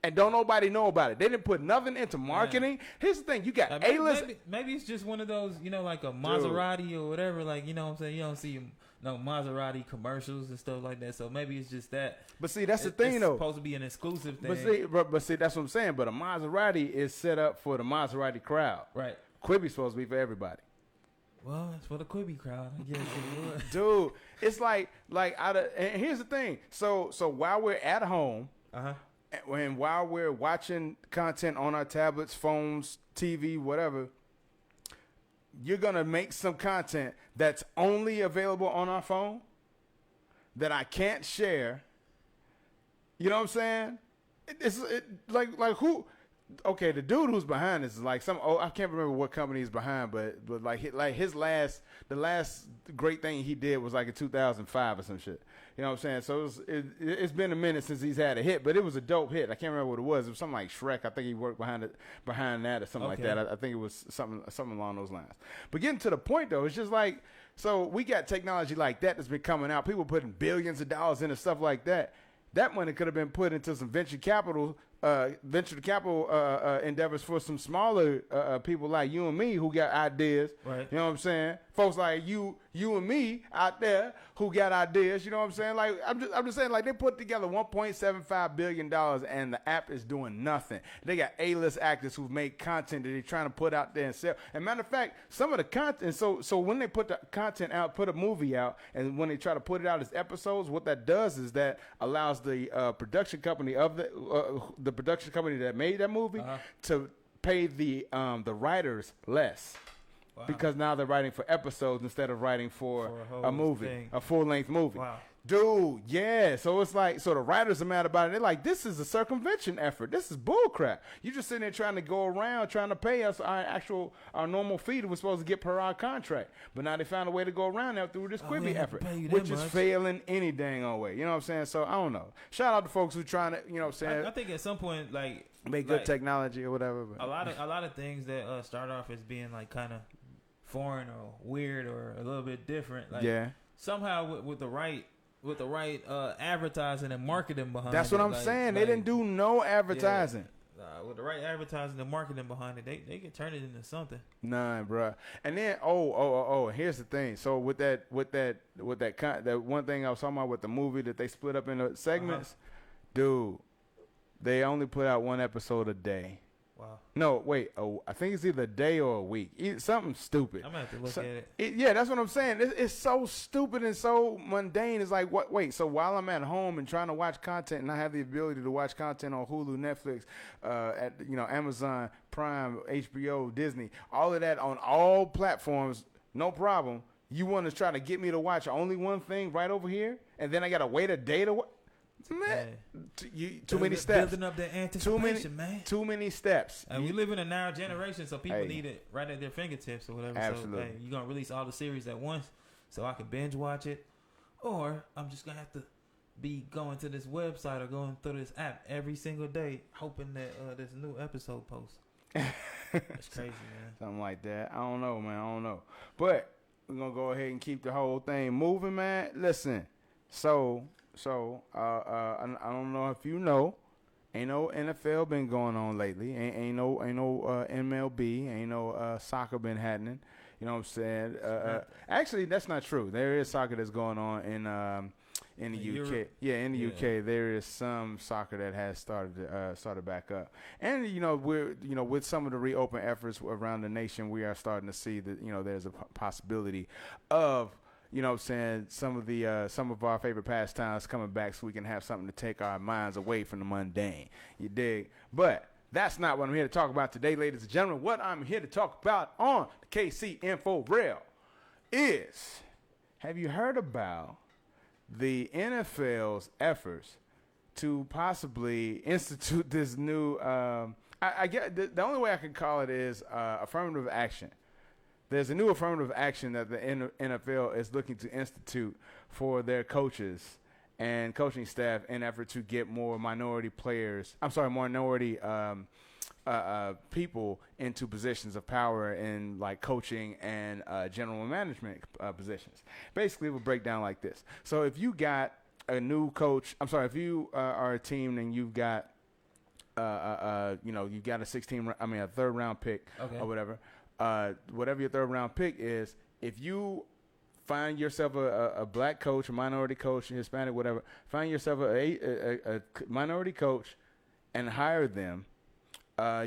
And don't nobody know about it. They didn't put nothing into marketing. Yeah. Here's the thing. You got A-list. Maybe it's just one of those, like a Maserati or whatever. Like, you know what I'm saying? You don't see Maserati commercials and stuff like that. So maybe it's just that. But see, that's the thing, though. It's supposed to be an exclusive thing. But see, that's what I'm saying. But a Maserati is set up for the Maserati crowd. Right. Quibi's supposed to be for everybody. Well, it's for the Quibi crowd, I guess it would. Dude, it's like and here's the thing. So while we're at home, and while we're watching content on our tablets, phones, TV, whatever, you're going to make some content that's only available on our phone that I can't share. You know what I'm saying? Like who? okay, the dude who's behind this is like I can't remember what company he's behind, but the last great thing he did was like in 2005 or some shit. You know what I'm saying? So it's been a minute since he's had a hit, but it was a dope hit. I can't remember what it was. It was something like Shrek. I think he worked behind that or something like that. I think it was something along those lines. But getting to the point though, it's just like, so we got technology like that's been coming out. People putting billions of dollars into stuff like that. That money could have been put into some venture capital endeavors for some smaller people like you and me who got ideas. Right. You know what I'm saying? Folks like you and me out there who got ideas. You know what I'm saying? Like I'm just saying, like they put together $1.75 billion and the app is doing nothing. They got A-list actors who've made content that they're trying to put out there and sell. And matter of fact, some of the content. So when they put the content out, put a movie out, and when they try to put it out as episodes, what that does is that allows the production company of the production company that made that movie to pay the writers less. Wow. Because now they're writing for episodes instead of writing for a movie, a full-length movie. Wow. Dude, yeah. So it's like, so the writers are mad about it. They're like, this is a circumvention effort. This is bullcrap. You're just sitting there trying to go around trying to pay us our normal fee that we're supposed to get per our contract. But now they found a way to go around that through this Quibi effort, which is failing any dang old way. You know what I'm saying? So I don't know. Shout out to folks who trying to, you know what I'm saying? I think at some point, like, make good technology or whatever. But. A lot of things that start off as being like kind of foreign or weird or a little bit different. Like, somehow with the right advertising and marketing behind it. That's what I'm saying. They didn't do no advertising. Yeah. With the right advertising and marketing behind it, they can turn it into something. Nah, bro. And then here's the thing. So with that one thing I was talking about with the movie that they split up into segments, dude, they only put out one episode a day. Wow. No, wait. I think it's either a day or a week. Something stupid. I'm going to have to look at it. Yeah, that's what I'm saying. It's so stupid and so mundane. It's like, what? Wait, so while I'm at home and trying to watch content and I have the ability to watch content on Hulu, Netflix, at Amazon, Prime, HBO, Disney, all of that on all platforms, no problem. You want to try to get me to watch only one thing right over here? And then I got to wait a day to watch? Man, too many steps. Building up that anticipation, man. Too many steps. And we live in a now generation, so people need it right at their fingertips or whatever. Absolutely. So, you're going to release all the series at once so I can binge watch it. Or I'm just going to have to be going to this website or going through this app every single day, hoping that this new episode posts. That's crazy, man. Something like that. I don't know, man. I don't know. But we're going to go ahead and keep the whole thing moving, man. Listen, So I don't know if you know, ain't no NFL been going on lately. Ain't no MLB, ain't no soccer been happening. You know what I'm saying? Actually, that's not true. There is soccer that's going on in the UK. Europe? Yeah, in the UK, there is some soccer that has started back up. And we're with some of the reopen efforts around the nation, we are starting to see that there's a possibility of. You know what I'm saying? Some of our favorite pastimes coming back so we can have something to take our minds away from the mundane. You dig? But that's not what I'm here to talk about today, ladies and gentlemen. What I'm here to talk about on the KC Info Rail is, have you heard about the NFL's efforts to possibly institute this new, I get the only way I can call it is affirmative action. There's a new affirmative action that the NFL is looking to institute for their coaches and coaching staff in effort to get more minority people into positions of power in like coaching and general management positions. Basically, it will break down like this. So if you got a new coach, if you are a team and you've got, you've got a third round pick or whatever. Whatever your third round pick is, if you find yourself a black coach, a minority coach, a Hispanic, whatever, find yourself a minority coach and hire them,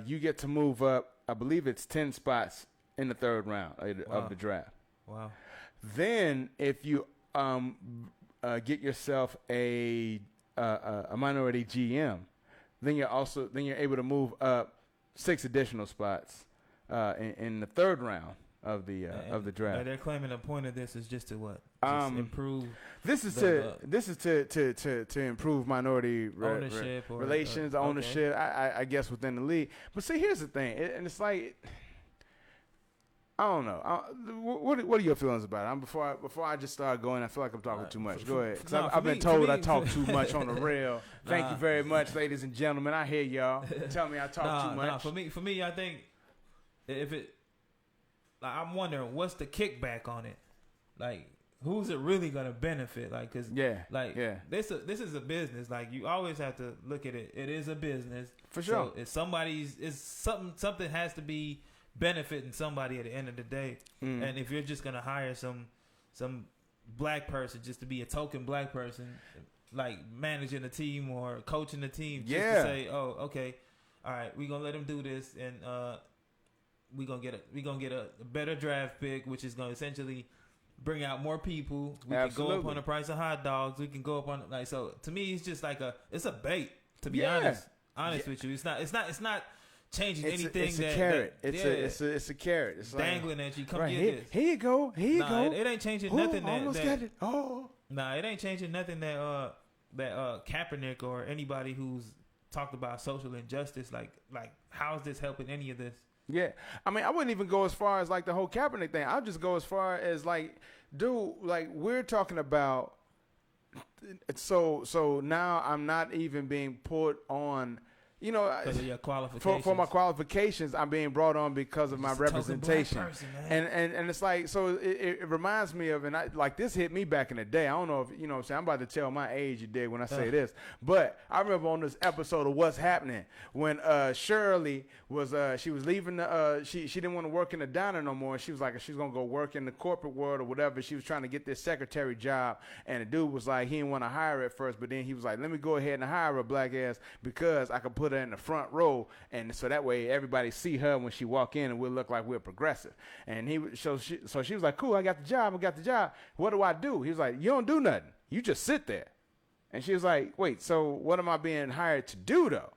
you get to move up, I believe it's 10 spots in the third round of the draft. Wow. Then if you get yourself a minority GM, then you're able to move up 6 additional spots in the third round of the draft. They're claiming the point of this is just to what? Just improve. This is to improve minority ownership relations, ownership. I guess within the league. But see, here's the thing, and it's like, I don't know. What are your feelings about it? Before I just start going, I feel like I'm talking too much. Go ahead. Because I've been told I talk too much on the rail. Thank you very much, ladies and gentlemen. I hear y'all. Tell me I talk too much. For me, I think if it, like, I'm wondering what's the kickback on it. Like, who's it really gonna benefit? Like, cause this is a business. Like, you always have to look at it. It is a business for sure. So it's something has to be benefiting somebody at the end of the day. And if you're just gonna hire some black person just to be a token black person, like managing the team or coaching the team, just to say, oh, okay, all right, we're gonna let him do this, and we're gonna get a better draft pick, which is gonna essentially bring out more people. We can go up on the price of hot dogs. We can go up on, like, so to me, it's just like it's a bait. To be honest with you, it's not changing anything. It's a carrot. It's a carrot. It's dangling at you. Come right, get this. Here you go. Here you go. It ain't changing nothing. It ain't changing nothing that Kaepernick or anybody who's talked about social injustice, like how is this helping any of this? Yeah, I mean, I wouldn't even go as far as like the whole Kaepernick thing. I'll just go as far as like, dude, like we're talking about. So now I'm not even being put on. You know, because of your qualifications. For my qualifications, I'm being brought on because of my representation. Person, and it's like, so it reminds me of, and this hit me back in the day. I don't know if, you know what I'm saying, I'm about to tell my age, you dig, when I say this. But I remember on this episode of What's Happening, when Shirley was, she was leaving, she didn't want to work in the diner no more. She was like, she's going to go work in the corporate world or whatever. She was trying to get this secretary job. And the dude was like, he didn't want to hire her at first. But then he was like, let me go ahead and hire her black ass because I could put her in the front row, and so that way everybody see her when she walk in, and we'll look like we're progressive. And so she was like, cool, I got the job. What do I do? He was like, you don't do nothing. You just sit there. And she was like, wait, so what am I being hired to do though?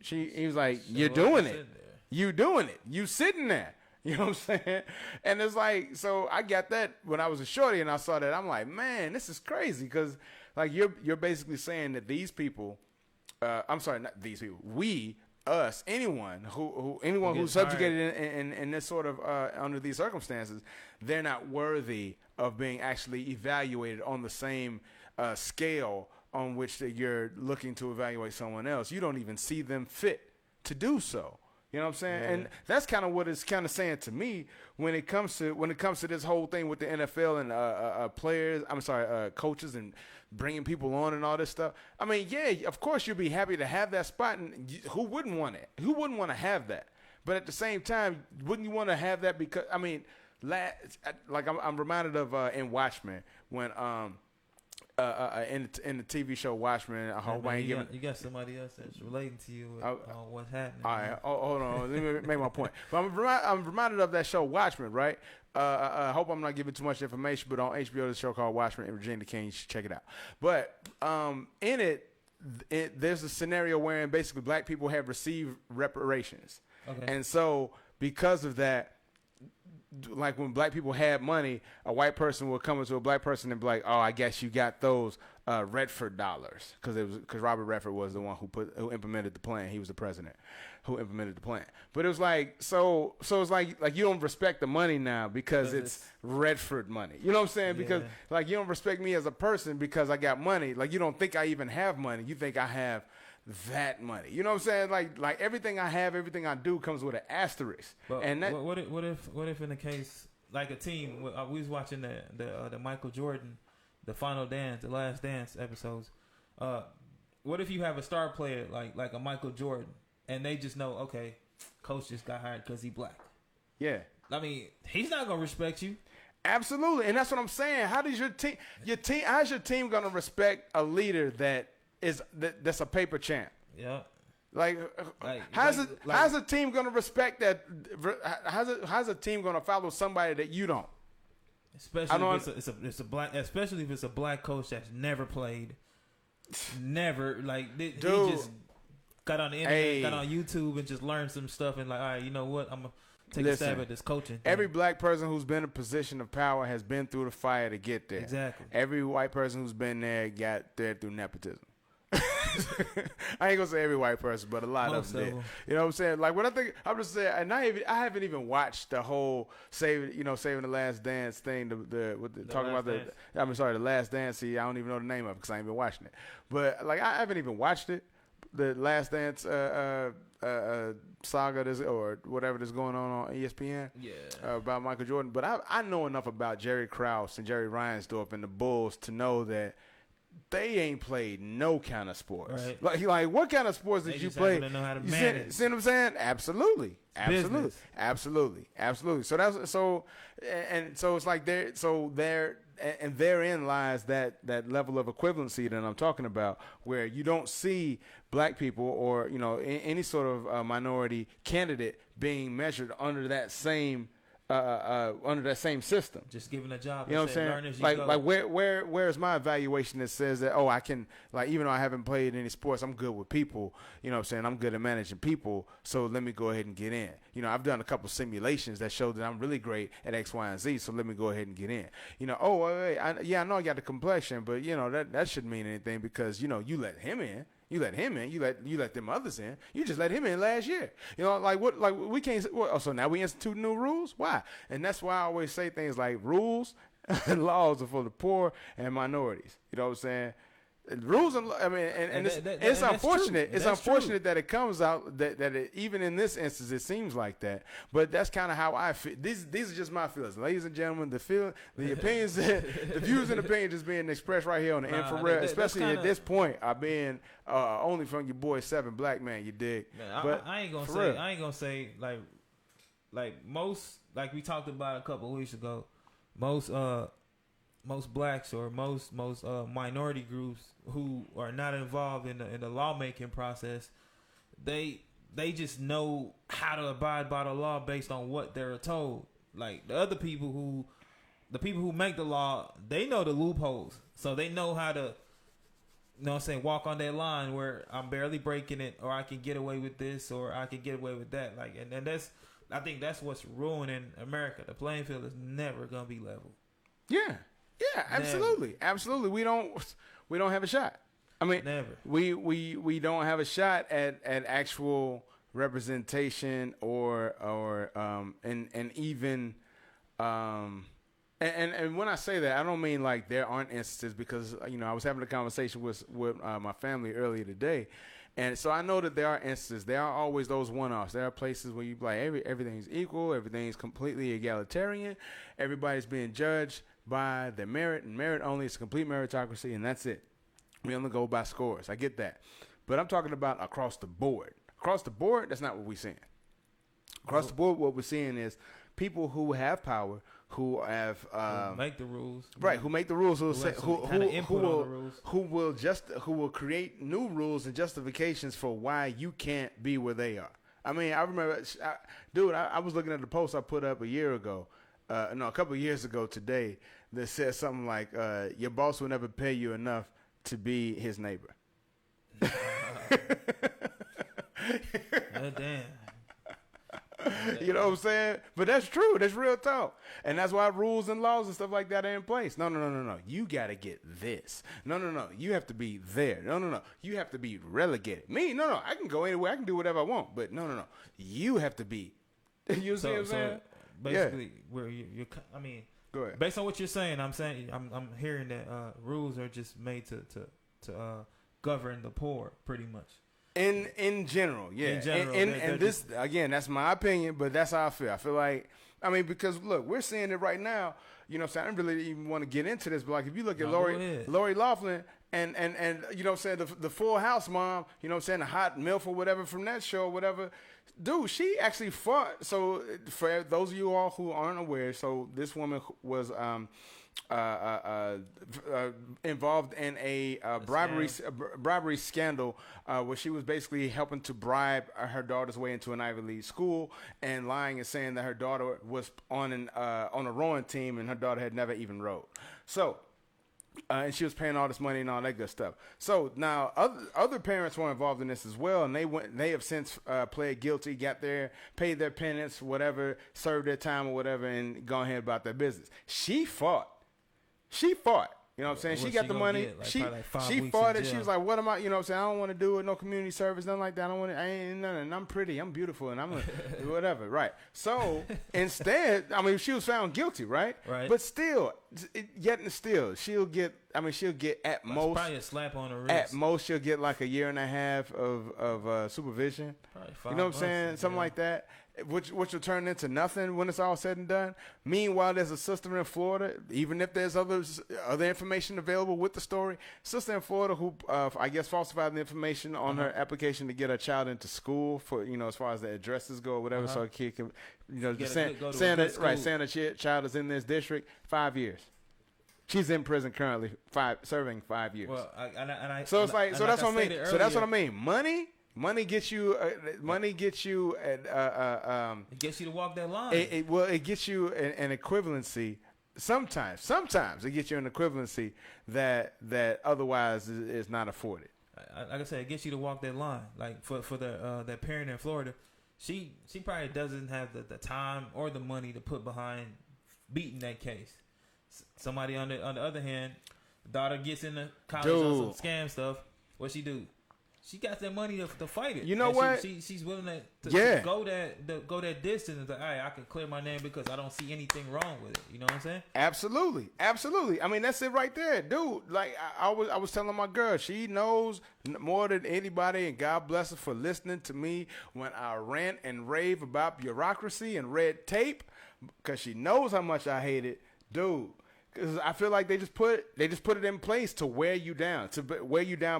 He was like, you're doing it. You doing it. You sitting there. You know what I'm saying? And it's like, so I got that when I was a shorty, and I saw that. I'm like, man, this is crazy, because like you're basically saying that these people. I'm sorry, not these people. We, us, anyone who's subjugated in this sort of under these circumstances, they're not worthy of being actually evaluated on the same scale on which that you're looking to evaluate someone else. You don't even see them fit to do so. You know what I'm saying? Yeah. And that's kind of what it's kind of saying to me when it comes to this whole thing with the NFL and players. Coaches and bringing people on and all this stuff. I mean, yeah, of course you'd be happy to have that spot, and who wouldn't want it? Who wouldn't want to have that? But at the same time, wouldn't you want to have that? Because I mean, I'm reminded of in Watchmen when in the TV show Watchmen. I hope I ain't giving. You got somebody else that's relating to you on what's happening. All right, hold on. Let me make my point. But I'm reminded of that show Watchmen, right? I hope I'm not giving too much information, but on HBO, there's a show called Watchmen and Virginia King. You should check it out. But in it, there's a scenario wherein basically black people have received reparations. Okay. And so because of that, like when black people had money, a white person will come into a black person and be like, "Oh, I guess you got those Redford dollars," because Robert Redford was the one who implemented the plan. He was the president who implemented the plan. But it was like so it's like you don't respect the money now because it's Redford money. You know what I'm saying? Yeah. Because like you don't respect me as a person because I got money. Like you don't think I even have money. You think I have that money. You know what I'm saying? Like everything I have, everything I do comes with an asterisk. But and that, what if in the case like a team, we was watching the Michael Jordan, the Final Dance, the Last Dance episodes. What if you have a star player like a Michael Jordan, and they just know, okay, coach just got hired because he black. Yeah. I mean, he's not gonna respect you. Absolutely, and that's what I'm saying. How does how's your team gonna respect a leader that's a paper champ? Yeah. How's a team gonna respect that? How's a team gonna follow somebody that you don't? Especially if it's a black coach that's never played, never he just got on the internet, got on YouTube, and just learned some stuff, and like, all right, you know what, take a stab at this coaching thing. Every black person who's been in a position of power has been through the fire to get there. Exactly. Every white person who's been there got there through nepotism. I ain't gonna say every white person, but a lot of them did. You know what I'm saying? Like, what I think, I'm just saying, and I haven't even watched the whole Saving the Last Dance thing. The Last Dance. See, I don't even know the name of it because I ain't been watching it. But like, I haven't even watched it. The Last Dance saga or whatever that's going on ESPN. Yeah. About Michael Jordan. But I know enough about Jerry Krause and Jerry Reinsdorf and the Bulls to know that they ain't played no kind of sports. Right. Like what kind of sports did you play? They know how to manage. See what I'm saying? Absolutely. Business. Absolutely. So it's like therein lies that level of equivalency that I'm talking about, where you don't see black people or any sort of minority candidate being measured under that same system. Just given a job. You know what I'm saying? Like where's my evaluation that says that, I can, like, even though I haven't played any sports, I'm good with people. You know what I'm saying? I'm good at managing people, so let me go ahead and get in. I've done a couple simulations that show that I'm really great at X, Y, and Z, so let me go ahead and get in. I know I got the complexion, but that shouldn't mean anything because you let him in. You let him in. You let them others in. You just let him in last year. We can't. So now we institute new rules. Why? And that's why I always say things like rules and laws are for the poor and minorities. You know what I'm saying? Rules and it's unfortunate. It's unfortunate that it comes out that even in this instance it seems like that. But that's kind of how I feel. These are just my feelings, ladies and gentlemen. The opinions, the views and opinions is being expressed right here on the infrared. Especially at this point, are being only from your boy 7 Black Man. You dig? Man, but I ain't gonna say like most, like we talked about a couple of weeks ago. Most blacks or most minority groups who are not involved in the lawmaking process, they just know how to abide by the law based on what they're told. Like the people who make the law, they know the loopholes, so they know how to, walk on that line where I'm barely breaking it, or I can get away with this, or I can get away with that. Like, and that's, I think that's what's ruining America. The playing field is never gonna be level. Yeah, absolutely. We don't have a shot. I mean, never. We don't have a shot at actual representation or even and when I say that, I don't mean like there aren't instances, because I was having a conversation with my family earlier today. And so I know that there are instances. There are always those one-offs. There are places where you like everything's equal, everything's completely egalitarian, everybody's being judged by their merit and merit only. It's a complete meritocracy, and that's it. We only go by scores. I get that, but I'm talking about across the board. Across the board, that's not what we're seeing. Across the board, what we're seeing is people who have power, who have who make the rules, right? Who make the rules? Who will create new rules and justifications for why you can't be where they are. I mean, I remember, I was looking at the post I put up a couple of years ago today that said something like, "Your boss will never pay you enough to be his neighbor." Damn. You know what I'm saying? But that's true. That's real talk. And that's why rules and laws and stuff like that are in place. No. You got to get this. No. You have to be there. No. You have to be relegated. Me? No. I can go anywhere. I can do whatever I want. But no. You have to be. You see what I'm saying? Basically, where you're, I mean, go ahead. Based on what you're saying, I'm hearing that rules are just made to govern the poor, pretty much. In general, yeah. In general, and this again, that's my opinion, but that's how I feel. I feel like, because look, we're seeing it right now. You know what I'm saying? I don't really even want to get into this, but like if you look at Lori Loughlin and you know what I'm saying, the Full House mom, you know what I'm saying, the hot MILF or whatever from that show or whatever. Dude, she actually fought. So for those of you all who aren't aware, so this woman was involved in a bribery scandal where she was basically helping to bribe her daughter's way into an Ivy League school and lying and saying that her daughter was on a rowing team and her daughter had never even rowed. So And she was paying all this money and all that good stuff. So now other parents were involved in this as well, and they have since pled guilty, got there, paid their penance, whatever, served their time or whatever, and gone ahead about their business. She fought. You know what I'm saying? She got the money. She fought it. She was like, what am I? You know what I'm saying? I don't want to do it. No community service, nothing like that. I ain't nothing. I'm pretty. I'm beautiful. And I'm whatever. Right. So instead, I mean, she was found guilty, right? Right. But still, she'll get at most. Probably a slap on the wrist. At most, she'll get like 1.5 years of supervision. Probably 5 You know what I'm saying? Something like that. Which will turn into nothing when it's all said and done. Meanwhile, there's a sister in Florida, even if there's other information available with the story, sister in Florida who, I guess, falsified the information on her application to get her child into school for, as far as the addresses go or whatever, so a kid can, saying the child is in this district, 5 years. She's in prison currently, serving 5 years. Well, that's what I mean. So that's what I mean. Money gets you. It gets you to walk that line. It gets you an equivalency. Sometimes it gets you an equivalency that otherwise is not afforded. Like I said, it gets you to walk that line. Like for that parent in Florida, she probably doesn't have the time or the money to put behind beating that case. Somebody on the other hand, the daughter gets into college on some scam stuff. What she do? She got that money to fight it. You know what? She's willing to go that distance. And like, all right, I can clear my name because I don't see anything wrong with it. You know what I'm saying? Absolutely. I mean, that's it right there, dude. Like I was telling my girl, she knows more than anybody, and God bless her for listening to me when I rant and rave about bureaucracy and red tape, because she knows how much I hate it, dude. Because I feel like they just put it in place to wear you down,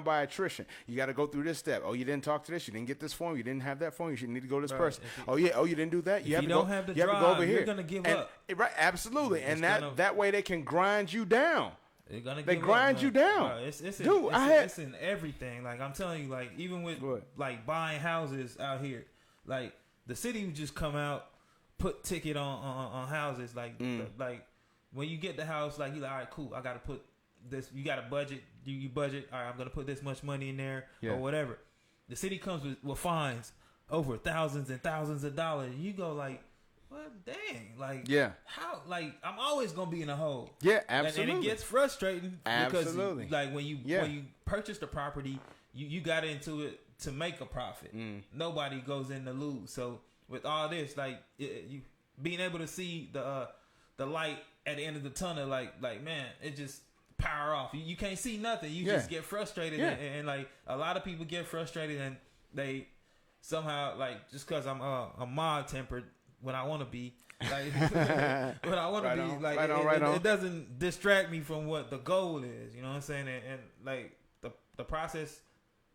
by attrition. You got to go through this step. Oh, you didn't talk to this. You didn't get this form. You didn't have that form. You should need to go to this person. You didn't do that. You have to go over here. You're gonna give up. Right, absolutely. And that way they can grind you down. They grind you down. It's in everything. Like I'm telling you, like even with like buying houses out here, like the city would just come out, put ticket on houses, like. When you get the house, like, you're like, all right, cool, I got to put this, you got a budget, you budget, all right, I'm going to put this much money in there or whatever. The city comes with fines over thousands and thousands of dollars. You go like, well, dang, like, how, like, I'm always going to be in a hole. Yeah, absolutely. And it gets frustrating because, like, when you purchase the property, you got into it to make a profit. Nobody goes in to lose. So with all this, like, you being able to see the light at the end of the tunnel, like man, it just power off. You can't see nothing. You just get frustrated, and like a lot of people get frustrated, and they somehow like just because I'm mild tempered when I want to be, like when I want to be, like it doesn't distract me from what the goal is. You know what I'm saying? And like the process,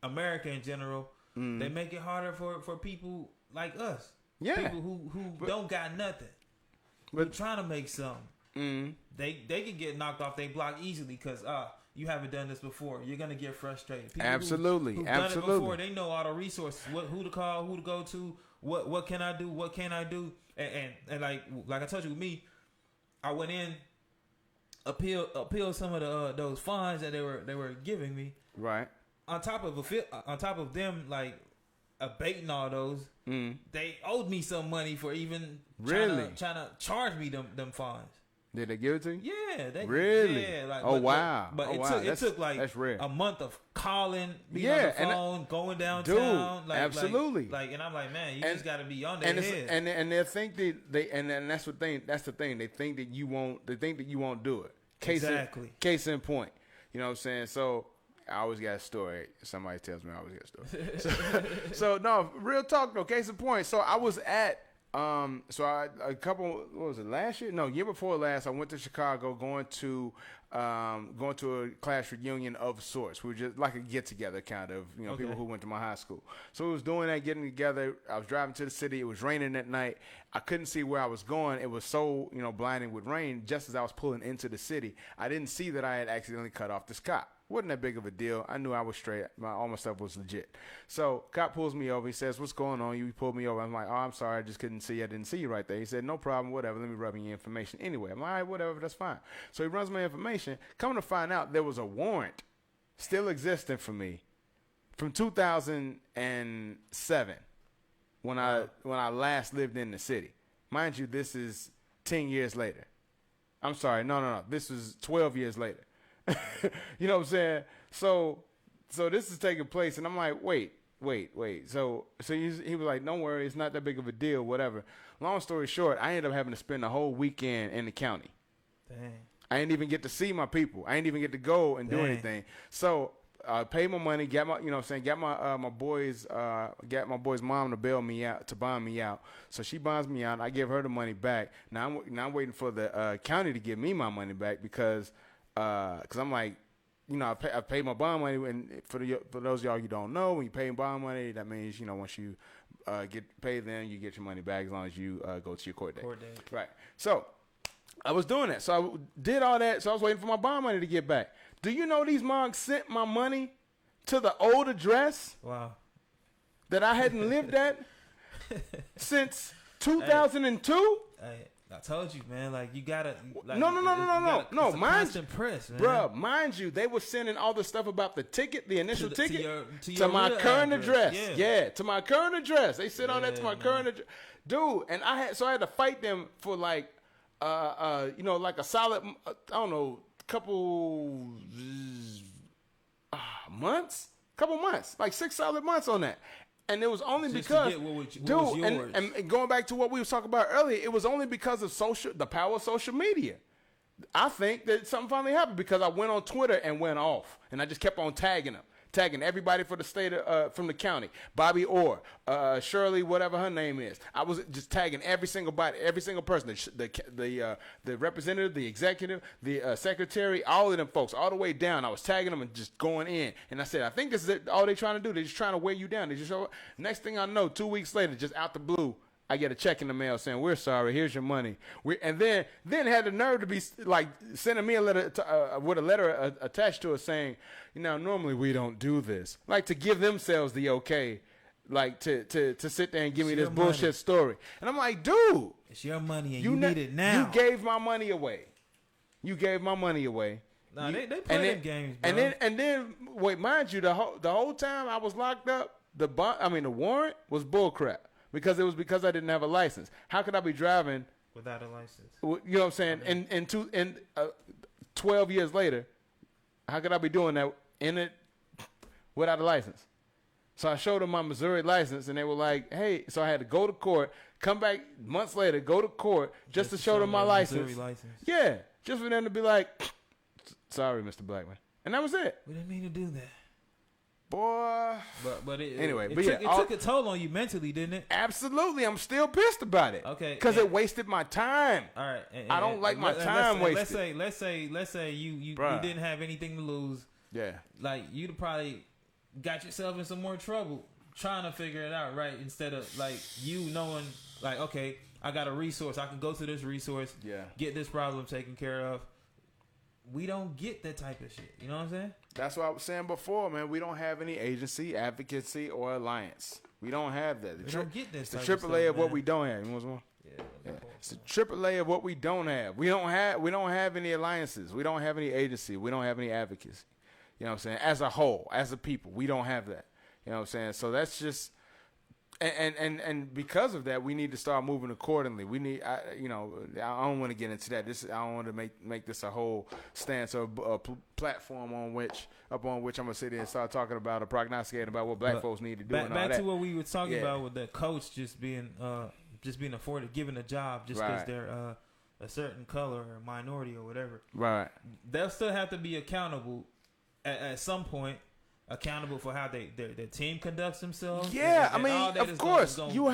America in general, they make it harder for people like us, people who don't got nothing. But trying to make something, they can get knocked off their block easily because you haven't done this before. You're gonna get frustrated. People who've done it before, they know all the resources, who to call, who to go to, what can I do, what can't I do, and like I told you with me, I went in, appeal some of those fines that they were giving me. Right. On top of them like abating all those, they owed me some money for even trying to charge me them fines. Did they give it to you? Yeah, they really. Yeah, like, wow! But it took like a month of calling, being on the phone, going downtown. Dude, absolutely. Like, and I'm like, man, you just got to be on their head. And they think and that's the thing. That's the thing. They think that you won't. They think that you won't do it. Case in point. You know what I'm saying? So. I always got a story. Somebody tells me I always get a story. So no, real talk though. Case in point. So I was at last year? No, year before last. I went to Chicago, going to a class reunion of sorts. We were just like a get together kind of, people who went to my high school. So we was doing that, getting together. I was driving to the city. It was raining that night. I couldn't see where I was going. It was so blinding with rain. Just as I was pulling into the city, I didn't see that I had accidentally cut off this cop. Wasn't that big of a deal. I knew I was straight. All my stuff was legit. So cop pulls me over. He says, "What's going on?" He pulled me over. I'm like, "Oh, I'm sorry. I just couldn't see. I didn't see you right there." He said, "No problem. Whatever. Let me run your information anyway." I'm like, "All right, whatever. That's fine." So he runs my information. Come to find out, there was a warrant still existing for me from 2007 when I last lived in the city. Mind you, this is 10 years later. I'm sorry. No. This was 12 years later. You know what I'm saying? So this is taking place, and I'm like, wait. So he was like, "Don't worry, it's not that big of a deal, whatever." Long story short, I ended up having to spend the whole weekend in the county. Dang. I didn't even get to see my people. I didn't even get to go and do anything. So I paid my money, got my, my boy's mom to bail me out, to bond me out. So she bonds me out. I give her the money back. Now I'm waiting for the county to give me my money back because I'm like, I paid my bond money. And for those of y'all who don't know, when you pay bond money, that means, once you get paid, then you get your money back as long as you go to your court date. Right. So I was doing that. So I did all that. So I was waiting for my bond money to get back. Do you know these monks sent my money to the old address? Wow. That I hadn't lived at since 2002? Hey, I told you, man. Like, you gotta. Like, no. It's a mind constant press, man. Bruh, mind you, they were sending all the stuff about the ticket, the initial ticket, to my current address. Yeah, to my current address. They sent all that to my current address, dude. And I had to fight them for like a solid, I don't know, couple months, like 6 solid months on that. And it was only just because, and going back to what we was talking about earlier, it was only because of the power of social media. I think that something finally happened because I went on Twitter and went off, and I just kept on tagging everybody for the state from the county, Bobby Orr, Shirley, whatever her name is. I was just tagging every single person, the representative, the executive, the secretary, all of them folks, all the way down. I was tagging them and just going in. And I said, I think this is all they're trying to do. They're just trying to wear you down. They just show up. Next thing I know, 2 weeks later, just out the blue, I get a check in the mail saying, "We're sorry. Here's your money." And then had the nerve to be like sending me a letter with a letter attached to it saying, normally we don't do this. Like to give themselves the okay, like to sit there and give me this bullshit story. And I'm like, dude, it's your money and you need it now. You gave my money away. Nah, they play them games, bro. And then wait, mind you, the whole time I was locked up, the warrant was bullcrap. Because I didn't have a license. How could I be driving without a license? You know what I'm saying? 12 years later, how could I be doing that without a license? So I showed them my Missouri license, and they were like, "Hey!" So I had to go to court, come back months later, go to court just to show them my license. Missouri license. Yeah, just for them to be like, "Sorry, Mr. Blackman," and that was it. We didn't mean to do that. Boy, but it took a toll on you mentally, didn't it? Absolutely, I'm still pissed about it. Okay, because it wasted my time. All right, I don't like my time wasted. Let's say you didn't have anything to lose. Yeah, like you'd probably got yourself in some more trouble trying to figure it out, right? Instead of like you knowing, like, okay, I got a resource, I can go to this resource, get this problem taken care of. We don't get that type of shit. You know what I'm saying? That's what I was saying before, man. We don't have any agency, advocacy, or alliance. We don't have that. We don't get this. It's the AAA of what we don't have. You want one? Yeah. It's the AAA of what we don't have. We don't have any alliances. We don't have any agency. We don't have any advocacy. You know what I'm saying? As a whole, as a people, we don't have that. You know what I'm saying? So that's just. And because of that, we need to start moving accordingly. We need, I don't want to get into that. I don't want to make this a whole stance or a platform upon which I'm gonna sit there and start talking about or prognosticating about what black folks need to do. Back to what we were talking about with the coach just being afforded, given a job just because they're a certain color or minority or whatever. Right. They'll still have to be accountable at some point. Accountable for how their team conducts themselves. Yeah, I mean, of course, you'll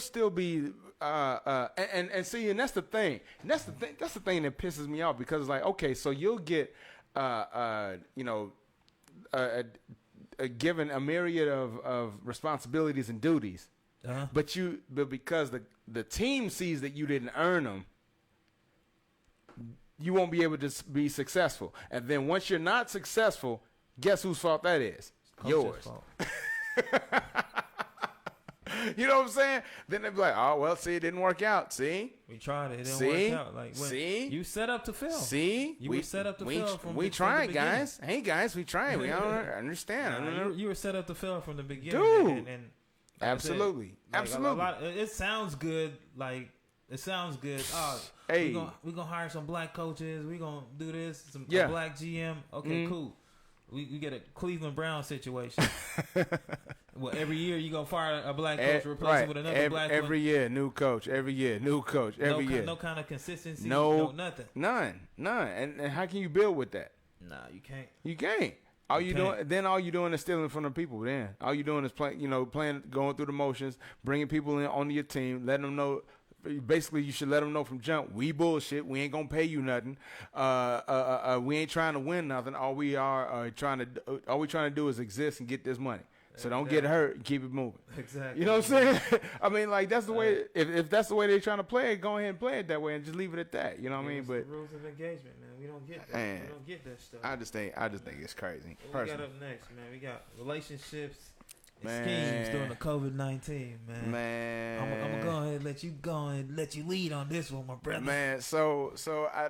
still be and see, and that's the thing. And that's the thing that pisses me off because it's like, okay, so you'll get given a myriad of responsibilities and duties, but because the team sees that you didn't earn them, you won't be able to be successful. And then once you're not successful, guess whose fault that is? Coach's Yours. fault. You know what I'm saying? Then they'd be like, oh, well, see, it didn't work out. See? We tried it. It didn't work out. Like, See? You set up to fail. See? You were set up to fail from we the tried, beginning. guys. Hey, guys, we tried. We don't understand. You were set up to fail from the beginning. Dude. And absolutely. like Absolutely. It sounds good. Like, it sounds good. Oh, hey. we're gonna hire some black coaches. We're going to do this. Yeah. A black GM. Okay, cool. We get a Cleveland Brown situation. Well, every year you gonna fire a black coach, replace him with another black one. Every year, new coach. Every year, new coach. Every year, no kind of consistency. No, nothing. None. And how can you build with that? Nah, you can't. You can't. All you doing is stealing from the people. Then all you doing is playing, going through the motions, bringing people in onto your team, letting them know. Basically, you should let them know from jump. We bullshit. We ain't gonna pay you nothing. We ain't trying to win nothing. All we trying to do is exist and get this money. So don't get hurt and keep it moving. Exactly. You know what I'm saying? I mean, like that's the way. If that's the way they're trying to play it, go ahead and play it that way and just leave it at that. You know what I mean? But the rules of engagement, man. We don't get that. Man, we don't get that stuff. I just think it's crazy. What we got up next, man? We got relationships. Schemes during the COVID-19, man. Man, I'm gonna go ahead and let you lead on this one, my brother. Man, so all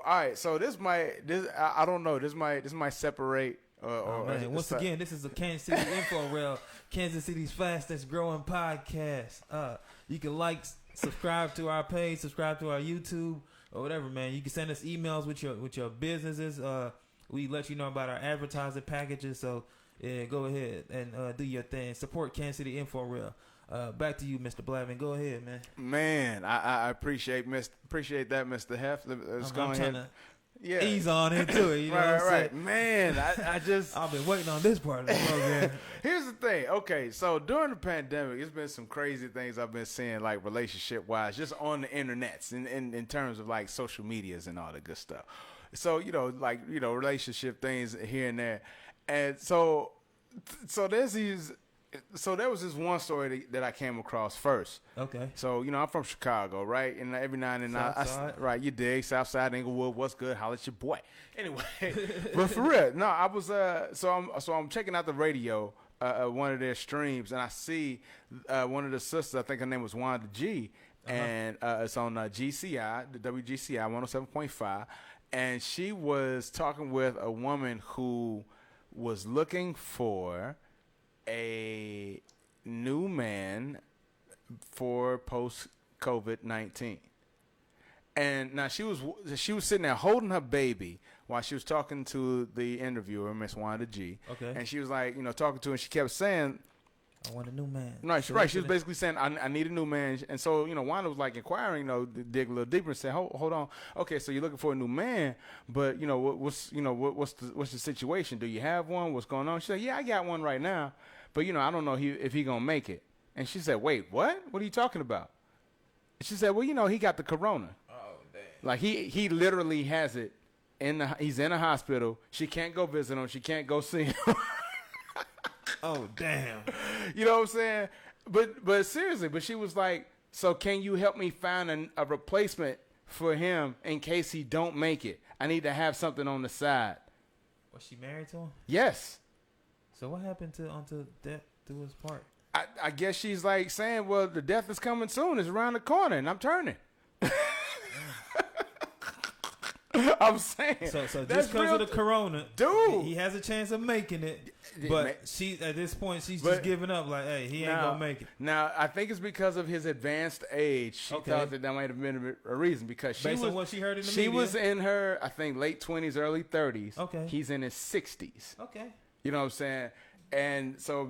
right. So I don't know. This might separate. Once again, this is a Kansas City info rail, Kansas City's fastest growing podcast. You can subscribe to our page, subscribe to our YouTube or whatever, man. You can send us emails with your businesses. We let you know about our advertising packages. So. Yeah, go ahead and do your thing. Support Kansas City Info Rail. Back to you, Mr. Blackman. Go ahead, man. Man, I appreciate that, Mr. Heft. Let's go ahead. Ease on into it. You know what I'm saying? Man, I just I've been waiting on this part of the program. Here's the thing. Okay, so during the pandemic, it's been some crazy things I've been seeing, like relationship wise, just on the internets, in terms of like social medias and all the good stuff. So relationship things here and there. And so there was this one story that I came across first. Okay. So, I'm from Chicago, right? And every now and then right, you dig, Southside, Inglewood, what's good? Holla at your boy. Anyway, but for real, no, I was so I'm checking out the radio, one of their streams, and I see one of the sisters, I think her name was Wanda G, and it's on GCI, the WGCI 107.5, and she was talking with a woman who was looking for a new man for post-COVID-19. And now she was sitting there holding her baby while she was talking to the interviewer, Miss Wanda G. Okay. And she was like, talking to her, and she kept saying, I want a new man. Right, right. She was basically saying, I need a new man. And so, Wanda was like inquiring, dig a little deeper and said, hold on. Okay, so you're looking for a new man, but, what's the situation? Do you have one? What's going on? She said, yeah, I got one right now, but, I don't know if he going to make it. And she said, wait, what? What are you talking about? And she said, well, he got the corona. Oh, damn. Like, he literally has it. He's in a hospital. She can't go visit him. She can't go see him. Oh, damn. You know what I'm saying? But seriously, she was like, so can you help me find a replacement for him in case he don't make it? I need to have something on the side. Was she married to him? Yes. So what happened onto death to his part? I guess she's like saying, well, the death is coming soon. It's around the corner, and I'm turning. I'm saying. So just because of the corona, dude, he has a chance of making it. But she, at this point, she's just giving up. Like, hey, he ain't gonna make it. Now, I think it's because of his advanced age. She thought that might have been a reason because based on what she heard in the media. She was in her, I think, late 20s, early 30s. Okay. He's in his 60s. Okay. You know what I'm saying? And so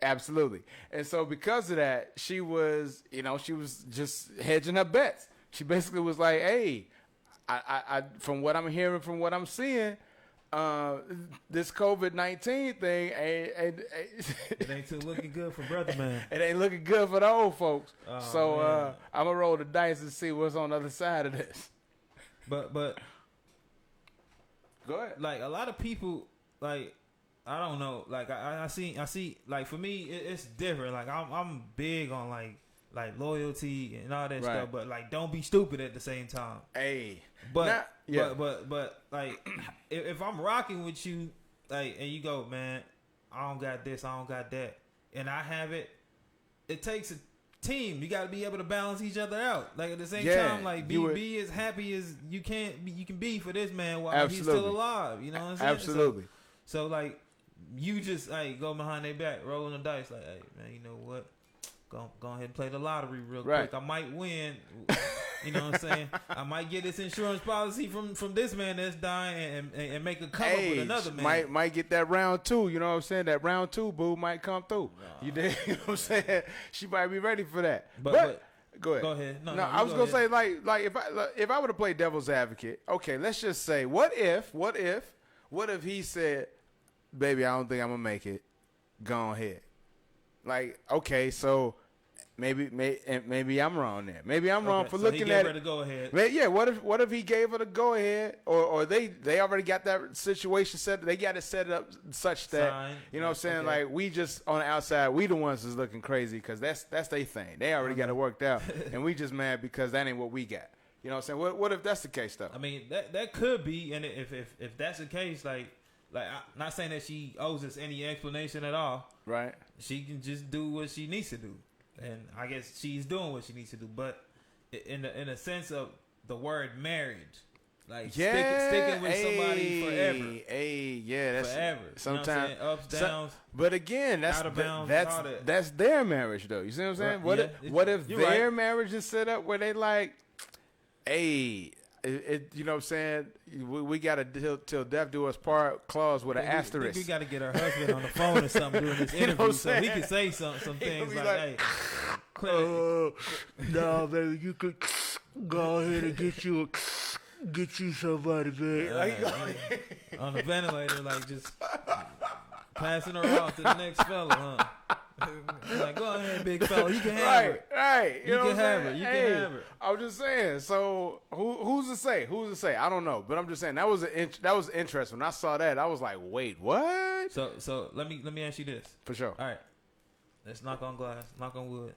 absolutely. And so because of that, she was just hedging her bets. She basically was like, hey, I from what I'm hearing, from what I'm seeing, this COVID-19 thing it ain't too looking good for brother man. It ain't looking good for the old folks. Oh, so I'm gonna roll the dice and see what's on the other side of this. But go ahead. Like a lot of people, like I don't know, like I see like for me it's different. Like I'm big on like like loyalty and all that stuff, but like don't be stupid at the same time. Hey, but like if I'm rocking with you, like, and you go, man, I don't got this, I don't got that, and I have it. It takes a team. You got to be able to balance each other out. Like at the same time, like be as happy as you can be for this man while he's still alive. You know what I'm saying? Absolutely. So like you just go behind their back, rolling the dice. Like, hey man, you know what? Go ahead and play the lottery real quick. I might win. You know what I'm saying? I might get this insurance policy from this man that's dying and make a come up with another man. Might get that round 2. You know what I'm saying? That round 2 boo might come through. No. You did. You know what I'm saying? She might be ready for that. But go ahead. Go ahead. No, I was gonna say like if I were to play devil's advocate, okay, let's just say what if he said, baby, I don't think I'm gonna make it. Go ahead. Like, okay, so maybe I'm wrong there. Maybe I'm wrong for looking at it. Her the go ahead. Yeah, what if he gave her the go ahead, or they already got that situation set. They got it set up such that you know what I'm saying. Like we just on the outside, we the ones that's looking crazy because that's their thing. They already got it worked out, and we just mad because that ain't what we got. You know what I'm saying? What if that's the case though? I mean that could be, and if that's the case, like I'm not saying that she owes us any explanation at all. Right. She can just do what she needs to do. And I guess she's doing what she needs to do. But in a sense of the word marriage, like sticking with somebody forever. That's forever. Sometimes you know ups, downs. But again, out of bounds, that's their marriage though. You see what I'm saying? Right. What if their marriage is set up where they like, hey, you know what I'm saying? We got a till death do us part clause with an asterisk. We got to get our husband on the phone or something during this interview so he can say some things like, hey, no, baby, you could go ahead and get you somebody, baby. On the ventilator, like just passing her off to the next fella, huh? Like, go ahead, big fella. You can have her. Right. You can have her. You can have her. I was just saying. So who's to say? Who's to say? I don't know. But I'm just saying that was interesting. When I saw that, I was like, wait, what? So let me ask you this. For sure. All right. Let's knock on glass. Knock on wood.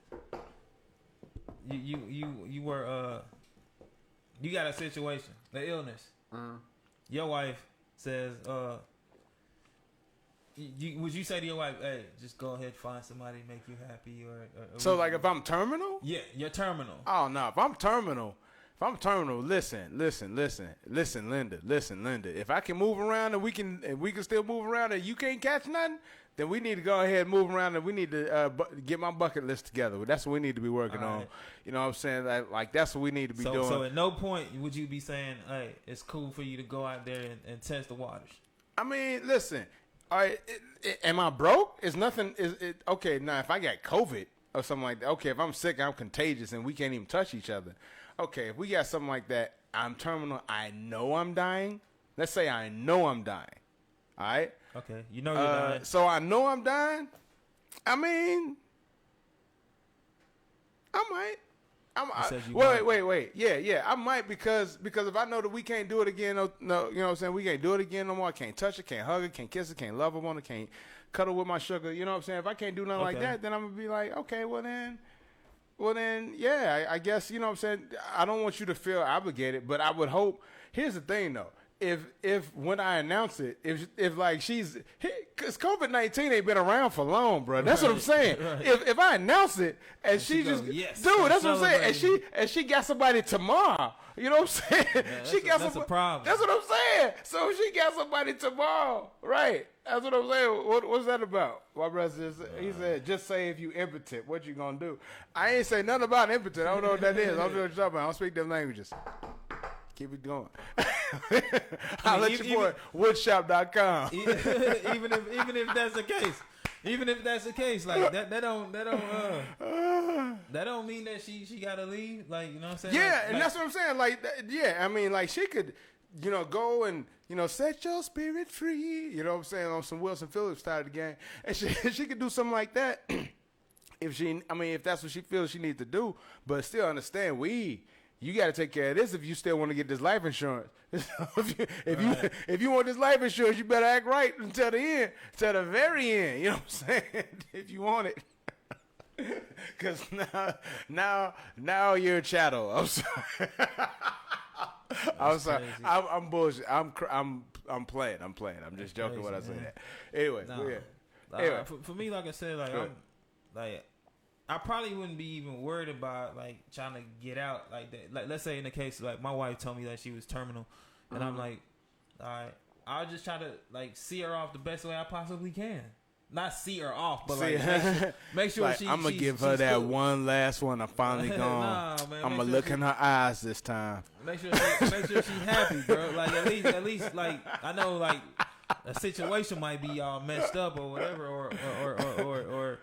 You were you got a situation, the illness. Mm-hmm. Your wife says would you say to your wife, hey, just go ahead, find somebody to make you happy, or so like if I'm terminal? Yeah, you're terminal. Oh no, if I'm terminal, listen, Linda. If I can move around and we can still move around and you can't catch nothing, then we need to go ahead and move around and we need to get my bucket list together. That's what we need to be working on. You know what I'm saying? Like that's what we need to be doing. So at no point would you be saying, hey, it's cool for you to go out there and test the waters. I mean, listen. All right, am I broke? It's nothing. Okay? Now, if I got COVID or something like that, okay. If I'm sick, I'm contagious, and we can't even touch each other. Okay, if we got something like that, I'm terminal. I know I'm dying. Let's say I know I'm dying. All right. Okay, you know you're dying. So I know I'm dying. I mean, I might. Wait. Yeah. I might because if I know that we can't do it again, no, you know what I'm saying? We can't do it again no more. I can't touch it, can't hug it, can't kiss it, can't love her on it, can't cuddle with my sugar. You know what I'm saying? If I can't do nothing like that, then I'm gonna be like, okay, well then, yeah, I guess, you know what I'm saying? I don't want you to feel obligated, but I would hope. Here's the thing though. If when I announce it, if like because COVID-19 ain't been around for long, bro. That's what I'm saying. Right. If I announce it and she just yes, dude, that's what I'm saying. And she got somebody tomorrow. You know what I'm saying? Yeah, that's a problem. That's what I'm saying. So she got somebody tomorrow, right? That's what I'm saying. What's that about? My brother he said, just say if you impotent, what you gonna do? I ain't say nothing about impotent. I don't know what that is. I don't know what you're talking about. I don't speak them languages. Keep it going. I'll let you boy woodshop.com. even if that's the case, like that don't mean that she gotta leave. Like, you know what I'm saying? Yeah, and that's what I'm saying. Like, yeah, I mean, like she could, you know, go and, you know, set your spirit free. You know what I'm saying? On some Wilson Phillips side of the game, and she could do something like that if that's what she feels she needs to do. But still understand you got to take care of this if you still want to get this life insurance. if you want this life insurance, you better act right until the end, till the very end. You know what I'm saying? If you want it. Because now you're a chattel. I'm sorry. I'm sorry. I'm bullshit. I'm playing. I'm just joking when I say that. Anyway, anyway. For me, like I said, I probably wouldn't be even worried about like trying to get out like that. Like, let's say in the case like my wife told me that she was terminal, and I'm like, all right, I'll just try to like see her off the best way I possibly can. Not see her off, but like make sure like, I'm gonna give her that one last one. I'm finally gone. I'm gonna look in her eyes this time. Make sure she's happy, bro. Like at least like I know like a situation might be all messed up or whatever, or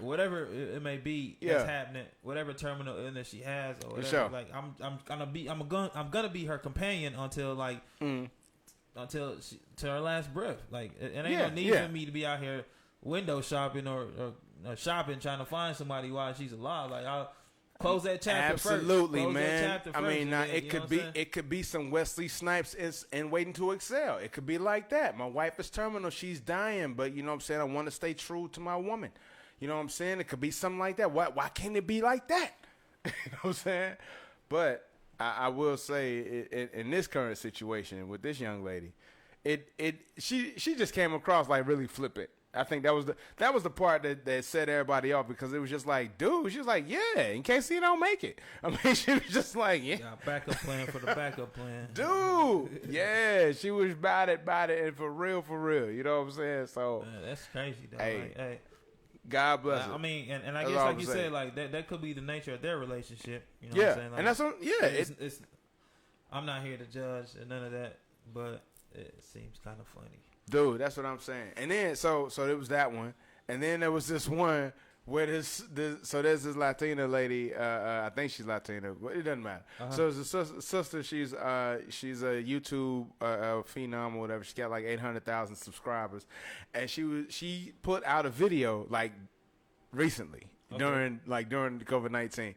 whatever it may be that's happening, whatever terminal illness she has or whatever. Sure. Like I'm gonna be her companion until like. Until to her last breath. Like it ain't no need for me to be out here window shopping or shopping trying to find somebody while she's alive. Like I'll close that chapter Absolutely, first. man. I mean, it could be some Wesley Snipes in Waiting to Excel. It could be like that. My wife is terminal. She's dying, but you know what I'm saying? I want to stay true to my woman. You know what I'm saying? It could be something like that. Why can't it be like that? You know what I'm saying? But I will say in this current situation with this young lady, she just came across like really flippant. I think that was the part that set everybody off because it was just like, dude, she was like, yeah, in case you don't make it. I mean, she was just like, yeah. Backup plan for the backup plan. Dude, yeah, she was about it, and for real. You know what I'm saying? So man, that's crazy, though. Hey, God bless her. I mean, and I guess like you said, like that could be the nature of their relationship. You know what I'm saying? Like, and that's what, it's I'm not here to judge and none of that, but it seems kind of funny. Dude, that's what I'm saying. And then so there was that one, and then there was this one where there's this Latina lady. I think she's Latina, but it doesn't matter. So there's a sister. She's a YouTube phenom or whatever. She got like 800,000 subscribers, and she put out a video like recently. During the COVID-19,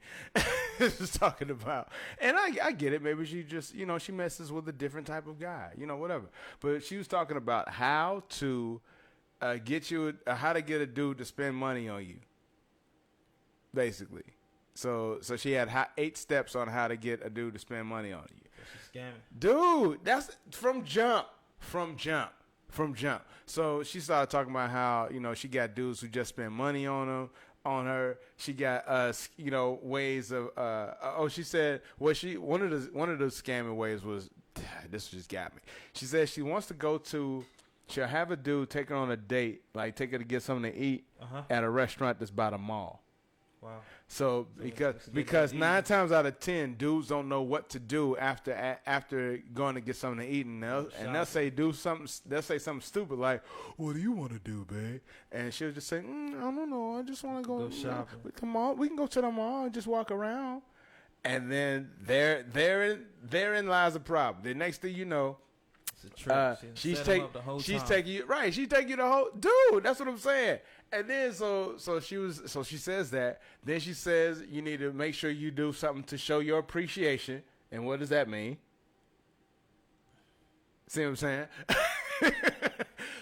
just talking about, and I get it. Maybe she just, she messes with a different type of guy, whatever. But she was talking about how to get a dude to spend money on you, basically. So she had 8 steps on how to get a dude to spend money on you. She's scamming. Dude, that's from jump. So she started talking about how she got dudes who just spend money on her. She got ways of she said one of the scamming ways was this just got me. She said she wants to she'll have a dude take her on a date, like take her to get something to eat at a restaurant that's by the mall. Wow. So because 9 times out of 10 dudes don't know what to do after going to get something to eat, and they'll say something stupid like, "What do you want to do, babe?" And she'll just say, "I don't know. I just want to go shopping. Come on, we can go to the mall and just walk around." And then therein lies the problem. The next thing you know, it's a trick. She's taking you right. She take you the whole dude. That's what I'm saying. And then so she says that. Then she says you need to make sure you do something to show your appreciation. And what does that mean? See what I'm saying?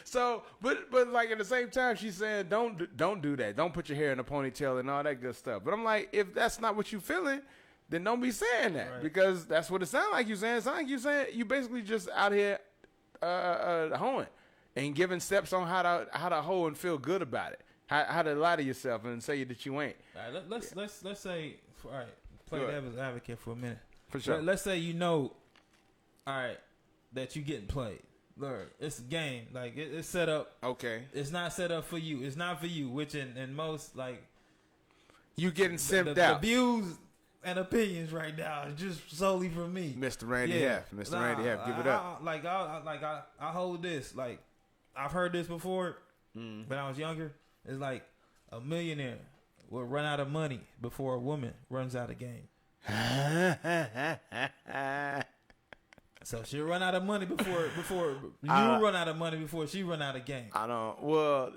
So, but like at the same time, she's saying don't do that. Don't put your hair in a ponytail and all that good stuff. But I'm like, if that's not what you feeling, then don't be saying that, right? Because that's what it sounds like you saying. It sounds like you saying you basically just out here hoeing and giving steps on how to hoe and feel good about it. How to lie to yourself and say that you ain't. All right, let's say, all right, play devil's advocate for a minute. For sure. Let's say all right, that you getting played. Look, it's a game. Like it's set up. Okay. It's not set up for you. It's not for you. Which in most like you getting simped out. The views and opinions right now is just solely for me. Mr. Randy Heff. Randy Heff, give it up. I hold this. Like I've heard this before when I was younger. It's like a millionaire will run out of money before a woman runs out of game. So she'll run out of money before you run out of money before she run out of game. I don't. Well,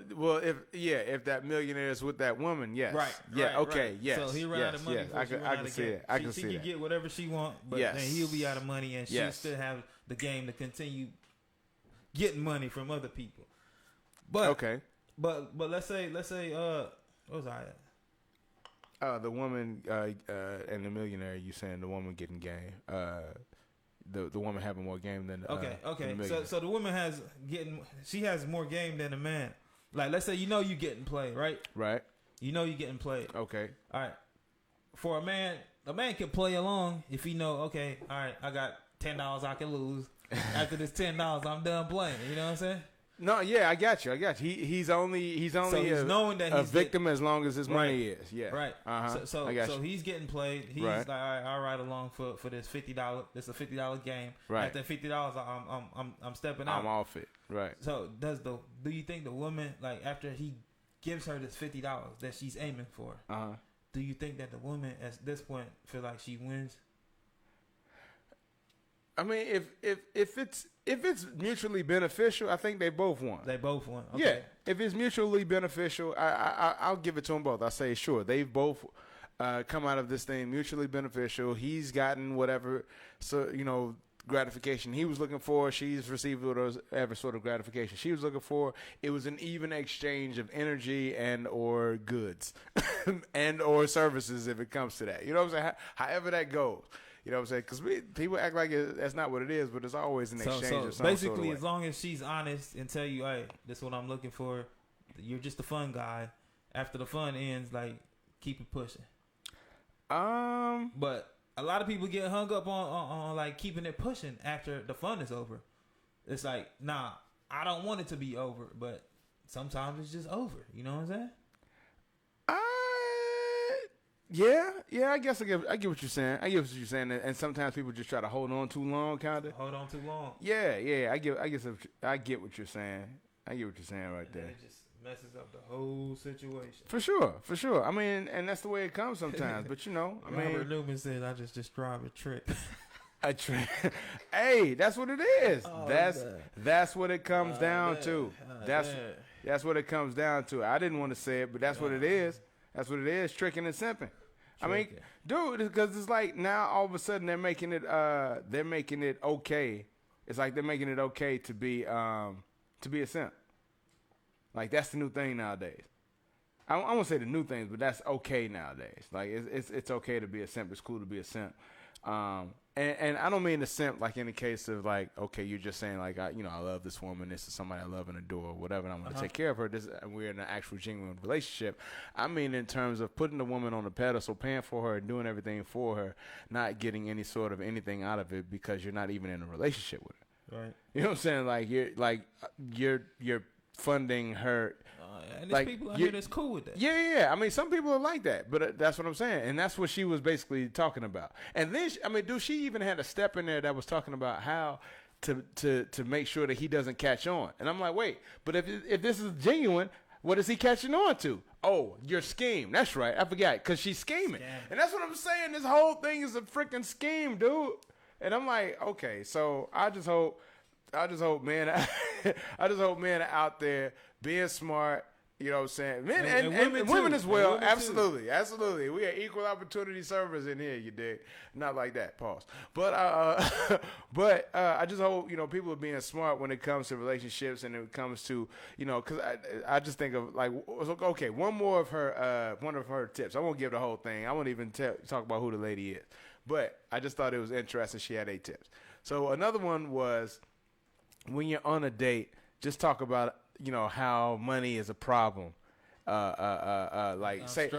if that millionaire is with that woman, yes. Right. Yeah. Right, okay. right. Yes. So he run out of money before she run out of game. She can get whatever she want, but then he'll be out of money, and she'll still have the game to continue getting money from other people. But okay. But let's say what was I at? The woman and the millionaire. You saying the woman getting game? The woman having more game than okay. The So the woman has more game than the man. Like, let's say you getting played, right? Right. You getting played. Okay. All right. For a man can play along if he know. Okay. All right. I got $10 I can lose. After this $10, I'm done playing. You know what I'm saying? No, yeah, I got you. He's only so he's knowing that a victim as long as his money is. Yeah, right. So he's getting played. He's like, all right, I'll ride along for this $50. This is a $50 game. Right. After $50, I'm stepping out. I'm off it. Right. So do you think the woman, like, after he gives her this $50 that she's aiming for, do you think that the woman at this point feel like she wins? I mean, if it's mutually beneficial, I think they both won. They both won. Okay. Yeah. If it's mutually beneficial, I'll give it to them both. I say sure. They've both come out of this thing mutually beneficial. He's gotten whatever gratification he was looking for. She's received whatever sort of gratification she was looking for. It was an even exchange of energy and or goods and or services if it comes to that. You know what I'm saying? However that goes. You know what I'm saying? Because people act like that's not what it is, but it's always an exchange of some basically, sort of way. as long as she's honest and tell you, hey, this is what I'm looking for, you're just a fun guy. After the fun ends, like, keep it pushing. But a lot of people get hung up on like keeping it pushing after the fun is over. It's like, nah, I don't want it to be over, but sometimes it's just over. You know what I'm saying? Yeah, I guess I get what you're saying. And sometimes people just try to hold on too long, kind of. Hold on too long. Yeah. I get what you're saying. I get what you're saying right there. It just messes up the whole situation. For sure. I mean, and that's the way it comes sometimes. But Robert Newman said, "I just described a trick." A trick. Hey, that's what it is. Oh, that's what it comes down to. That's what it comes down to. I didn't want to say it, but that's what it is. That's what it is, tricking and simping. I mean, dude, because it's like now all of a sudden they're making it okay. It's like they're making it okay to be a simp. Like, that's the new thing nowadays. I won't say the new things, but that's okay nowadays. Like, it's okay to be a simp. It's cool to be a simp. And I don't mean the simp like in the case of like, okay, you're just saying like, I love this woman. This is somebody I love and adore, or whatever. And I'm going to take care of her. We're in an actual genuine relationship. I mean, in terms of putting the woman on the pedestal, paying for her, and doing everything for her, not getting any sort of anything out of it because you're not even in a relationship with her. Right. You know what I'm saying? Like you're funding her. And there's people out here that's cool with that. Yeah. I mean, some people are like that, but that's what I'm saying. And that's what she was basically talking about. And then, she even had a step in there that was talking about how to make sure that he doesn't catch on. And I'm like, wait, but if this is genuine, what is he catching on to? Oh, your scheme. That's right. I forgot, because she's scheming. And that's what I'm saying. This whole thing is a freaking scheme, dude. And I'm like, okay, so I just hope men are out there being smart. You know what I'm saying? Men and women as well. Absolutely. We are equal opportunity servers in here, you dig? Not like that, pause. But I just hope, people are being smart when it comes to relationships and it comes to, because I just think of like, okay, one of her tips. I won't give the whole thing. I won't even talk about who the lady is. But I just thought it was interesting. She had 8 tips. So another one was, when you're on a date, just talk about, how money is a problem. Say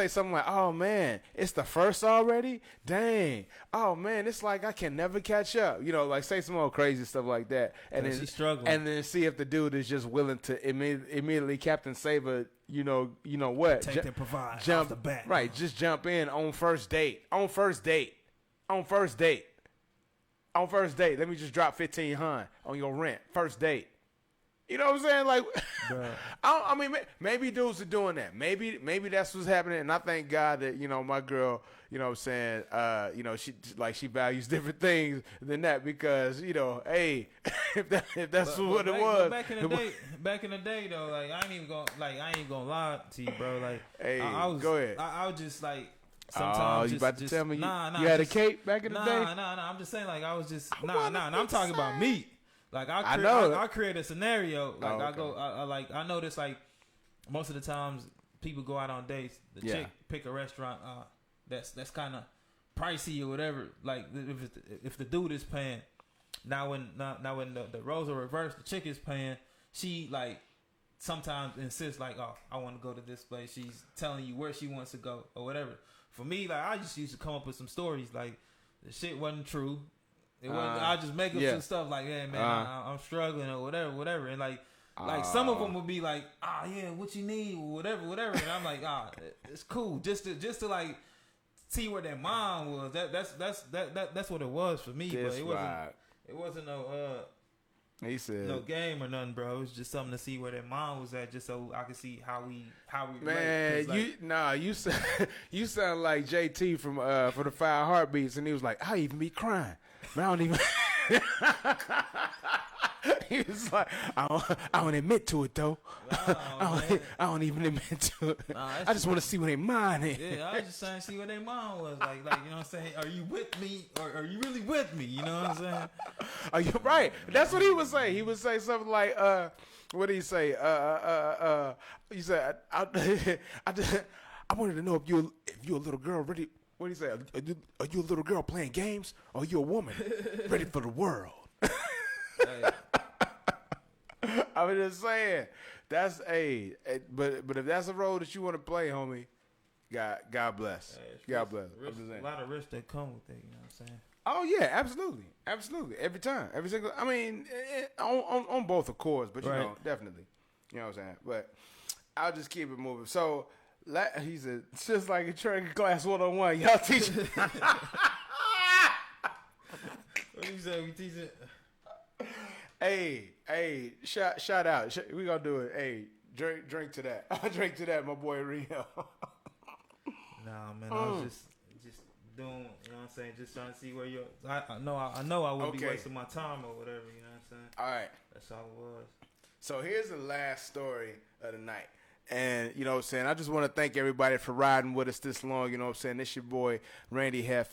something like, oh man, it's the first already? Dang. Oh man, it's like I can never catch up. Like say some old crazy stuff like that. And then she's struggling. And then see if the dude is just willing to immediately Captain Saber, what? Take and provide jump off the bat. Right, just jump in on first date. On first date. Let me just drop $1,500 on your rent. First date. You know what I'm saying? Like, I mean, maybe dudes are doing that. Maybe that's what's happening. And I thank God that, my girl, you know what I'm saying, she values different things than that because, hey, if that's what it was. Back in the day though, like I ain't gonna lie to you, bro. Like, hey, go ahead. I was just like, sometimes you about to tell me you had a cape back in the day? Nah. I'm just saying, like, I was just I'm talking about me. Like I create a scenario. Like I notice like most of the times people go out on dates. The chick pick a restaurant that's kind of pricey or whatever. Like if the dude is paying, now when the roles are reversed, the chick is paying. She like sometimes insists like, oh, I want to go to this place. She's telling you where she wants to go or whatever. For me, like I just used to come up with some stories like the shit wasn't true. It wasn't. I just make up some stuff like, hey man, I'm struggling or whatever, and like some of them would be like, yeah, what you need, whatever, and I'm like, it's cool, just to like see where their mind was. That's what it was for me, but it wasn't no he said no game or nothing, bro. It was just something to see where their mind was at, just so I could see how we man relate. You sound like JT from for the 5 Heartbeats, and he was like, I even be crying, man. I don't even. He was like, I don't admit to it though. I don't even admit to it. I just want to see where their mind is. Yeah, I was just trying to see where their mind was. Like you know what I'm saying? Are you with me or are you really with me? You know what I'm saying? Are you right? That's what he would say. He would say something like, what did he say? He said, I wanted to know if you're a little girl ready. What did he say? Are you a little girl playing games, or are you a woman ready for the world? Hey. I was just saying, that's but if that's a role that you want to play, homie, God bless. Hey, God bless. A lot of risks that come with it. You know what I'm saying? Oh yeah, absolutely. Every time, every single. I mean, on both of course, but you know, definitely. You know what I'm saying? But I'll just keep it moving. So he said, it's just like a training class 101. Y'all teach. What you say? We teach it. Hey, shout out. We gonna do it. Hey, drink to that. Drink to that, my boy Rio. Nah, man, I was just doing, you know what I'm saying, just trying to see where you're. I know I would be wasting my time or whatever, you know what I'm saying? All right. That's all it was. So here's the last story of the night. And, you know what I'm saying, I just want to thank everybody for riding with us this long. You know what I'm saying? This your boy, Randy Heff,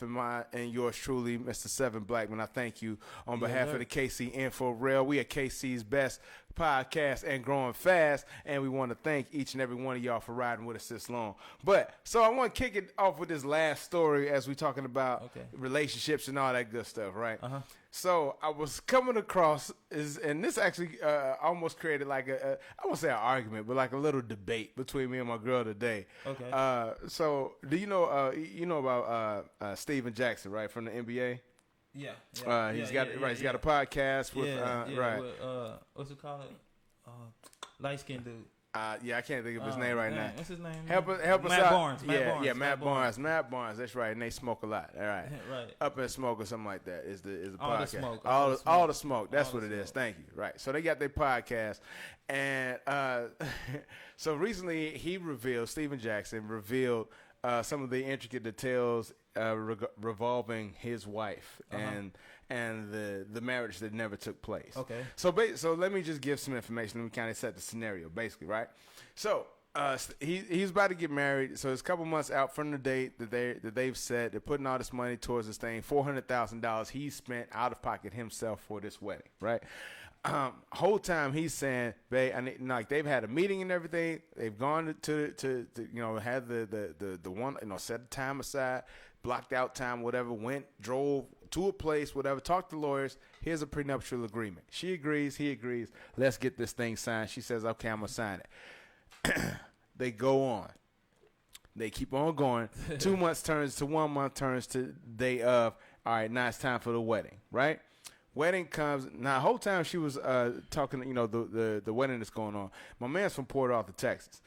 and yours truly, Mr. Seven Blackman. I thank you on behalf of the KC Info Rail. We are KC's best podcast and growing fast. And we want to thank each and every one of y'all for riding with us this long. But, so I want to kick it off with this last story as we talking about relationships and all that good stuff, right? Uh-huh. So I was coming across, and this actually almost created like I won't say an argument, but like a little debate between me and my girl today. Okay. So do you know about Steven Jackson, right, from the NBA? Yeah. He's got a podcast with right. With, what's it called? Light skinned dude. I can't think of his name right now. What's his name? Help us Matt out. Barnes. Matt Barnes. That's right. And they smoke a lot. All right. Right. Up in Smoke or something like that is the all podcast. The smoke. All the smoke. That's what it is. Thank you. Right. So they got their podcast, and so recently Steven Jackson revealed some of the intricate details revolving his wife and the marriage that never took place. Okay. So let me just give some information. Let me kind of set the scenario, basically, right? So he's about to get married. So it's a couple months out from the date that they've set. They're putting all this money towards this thing. $400,000 he spent out of pocket himself for this wedding, right? Whole time he's saying, babe, like they've had a meeting and everything. They've gone to had the one, set a time aside, blocked out time, whatever, drove to a place, whatever, talked to lawyers. Here's a prenuptial agreement. She agrees, he agrees. Let's get this thing signed. She says, okay, I'm going to sign it. They go on. They keep on going. 2 months turns to 1 month turns to day of. All right, now it's time for the wedding, right? Wedding comes. Now, the whole time she was talking, the wedding that's going on. My man's from Port Arthur, Texas.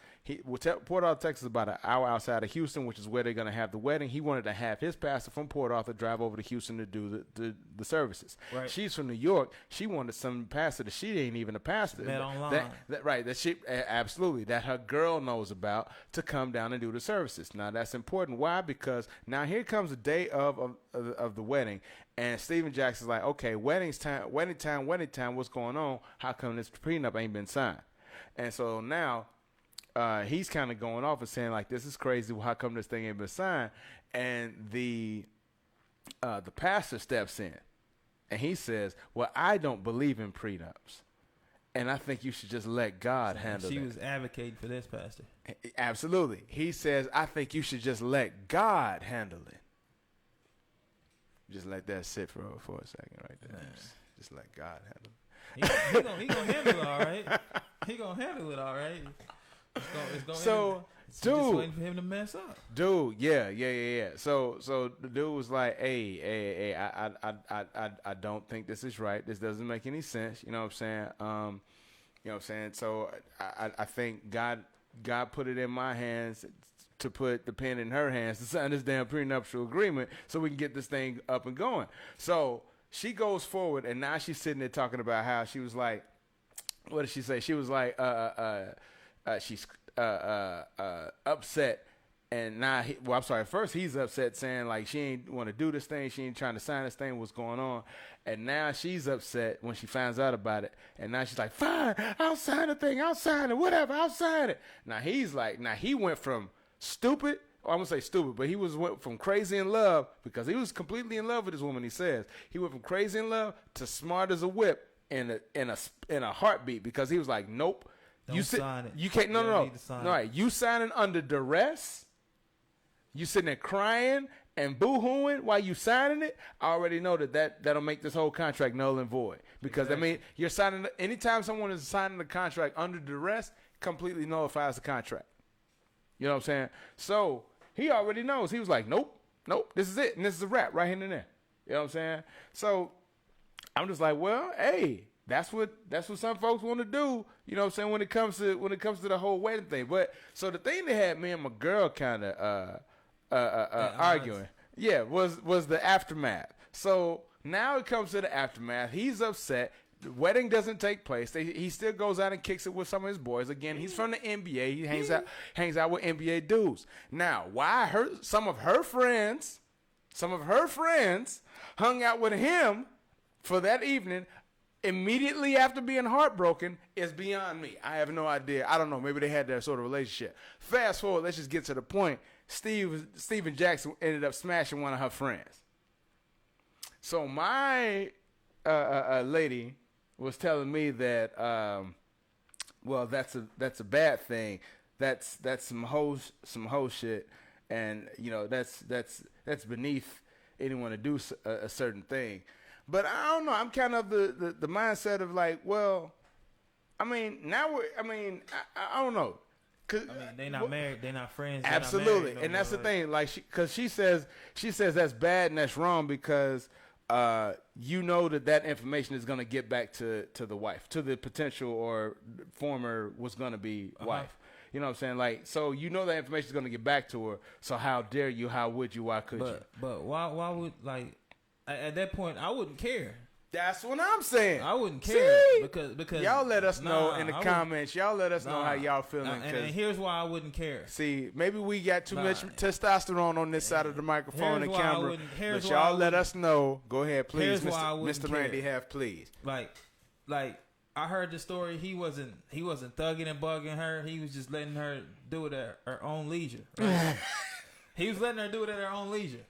Port Arthur, Texas is about an hour outside of Houston, which is where they're going to have the wedding. He wanted to have his pastor from Port Arthur drive over to Houston to do the services. Right. She's from New York. She wanted some pastor that she ain't even a pastor. Met online. That she absolutely, that her girl knows about to come down and do the services. Now, that's important. Why? Because now here comes the day of the wedding. And Steven Jackson's like, okay, wedding time, what's going on? How come this prenup ain't been signed? And so now he's kind of going off and saying, like, this is crazy. How come this thing ain't been signed? And the pastor steps in, and he says, well, I don't believe in prenups. And I think you should just let God handle it. She was advocating for this, Pastor. Absolutely. He says, I think you should just let God handle it. Just let that sit for a second right there. Just let God handle it. He gonna handle it all right. He gonna handle it all right. It's gonna so, dude, just waiting for him to mess up. Dude, yeah. So the dude was like, hey, I don't think this is right. This doesn't make any sense. You know what I'm saying? So I think God put it in my hands to put the pen in her hands to sign this damn prenuptial agreement so we can get this thing up and going. So she goes forward, and now she's sitting there talking about how she was like, what did she say? She was like, she's upset. And now, first he's upset saying like she ain't want to do this thing. She ain't trying to sign this thing. What's going on? And now she's upset when she finds out about it. And now she's like, fine, I'll sign the thing. I'll sign it. Whatever, I'll sign it. Now he went from stupid, or I'm going to say stupid, but went from crazy in love, because he was completely in love with this woman, he says. He went from crazy in love to smart as a whip in a heartbeat, because he was like, nope. Don't sign it. You can't, no. All right, you signing under duress. You sitting there crying and boo-hooing while you signing it. I already know that'll make this whole contract null and void. Because, exactly. I mean, you're signing, anytime someone is signing the contract under duress, completely nullifies the contract. You know what I'm saying? So he already knows. He was like, nope, this is it. And this is a wrap right here and there. You know what I'm saying? So I'm just like, well, hey, that's what some folks want to do. You know what I'm saying? When it comes to the whole wedding thing. But so the thing that had me and my girl kind of arguing, was the aftermath. So now it comes to the aftermath. He's upset. The wedding doesn't take place. He still goes out and kicks it with some of his boys. Again, he's from the NBA. He hangs out with NBA dudes. Now, why some of her friends hung out with him for that evening immediately after being heartbroken is beyond me. I have no idea. I don't know. Maybe they had that sort of relationship. Fast forward, let's just get to the point. Steven Jackson ended up smashing one of her friends. So my lady was telling me that, that's a bad thing. That's some hoe shit, and that's beneath anyone to do a certain thing. But I don't know. I'm kind of the mindset of like, well, I mean, I don't know. They not married. They not friends. Absolutely, not married, and that's the thing. Like, because she says that's bad and that's wrong because that information is going to get back to the wife, to the potential or former was going to be wife. You know what I'm saying? Like, so that information is going to get back to her. So how dare you? How would you? Why could you? But why would, like, at that point I wouldn't care. That's what I'm saying. I wouldn't care. See? Because y'all let us know in the comments. Y'all let us know how y'all feeling. And here's why I wouldn't care. See, maybe we got too much testosterone on this side of the microphone and camera. But y'all let us know. Go ahead, please, Mr. Randy Half, please. Like I heard the story. He wasn't thugging and bugging her. He was just letting her do it at her own leisure. Right? He was letting her do it at her own leisure.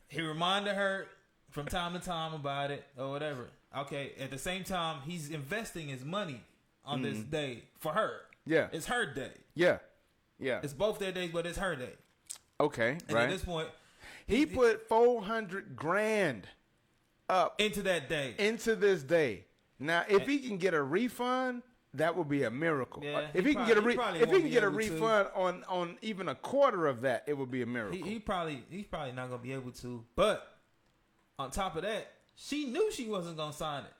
He reminded her from time to time about it or whatever. Okay, at the same time, he's investing his money on this day for her. Yeah. It's her day. Yeah. Yeah. It's both their days, but it's her day. Okay, and at this point, he put $400,000 up into that day. Into this day. Now, if he can get a refund, that would be a miracle. Yeah, if he can get a refund on even a quarter of that, it would be a miracle. He's probably not gonna be able to. But on top of that, she knew she wasn't gonna sign it.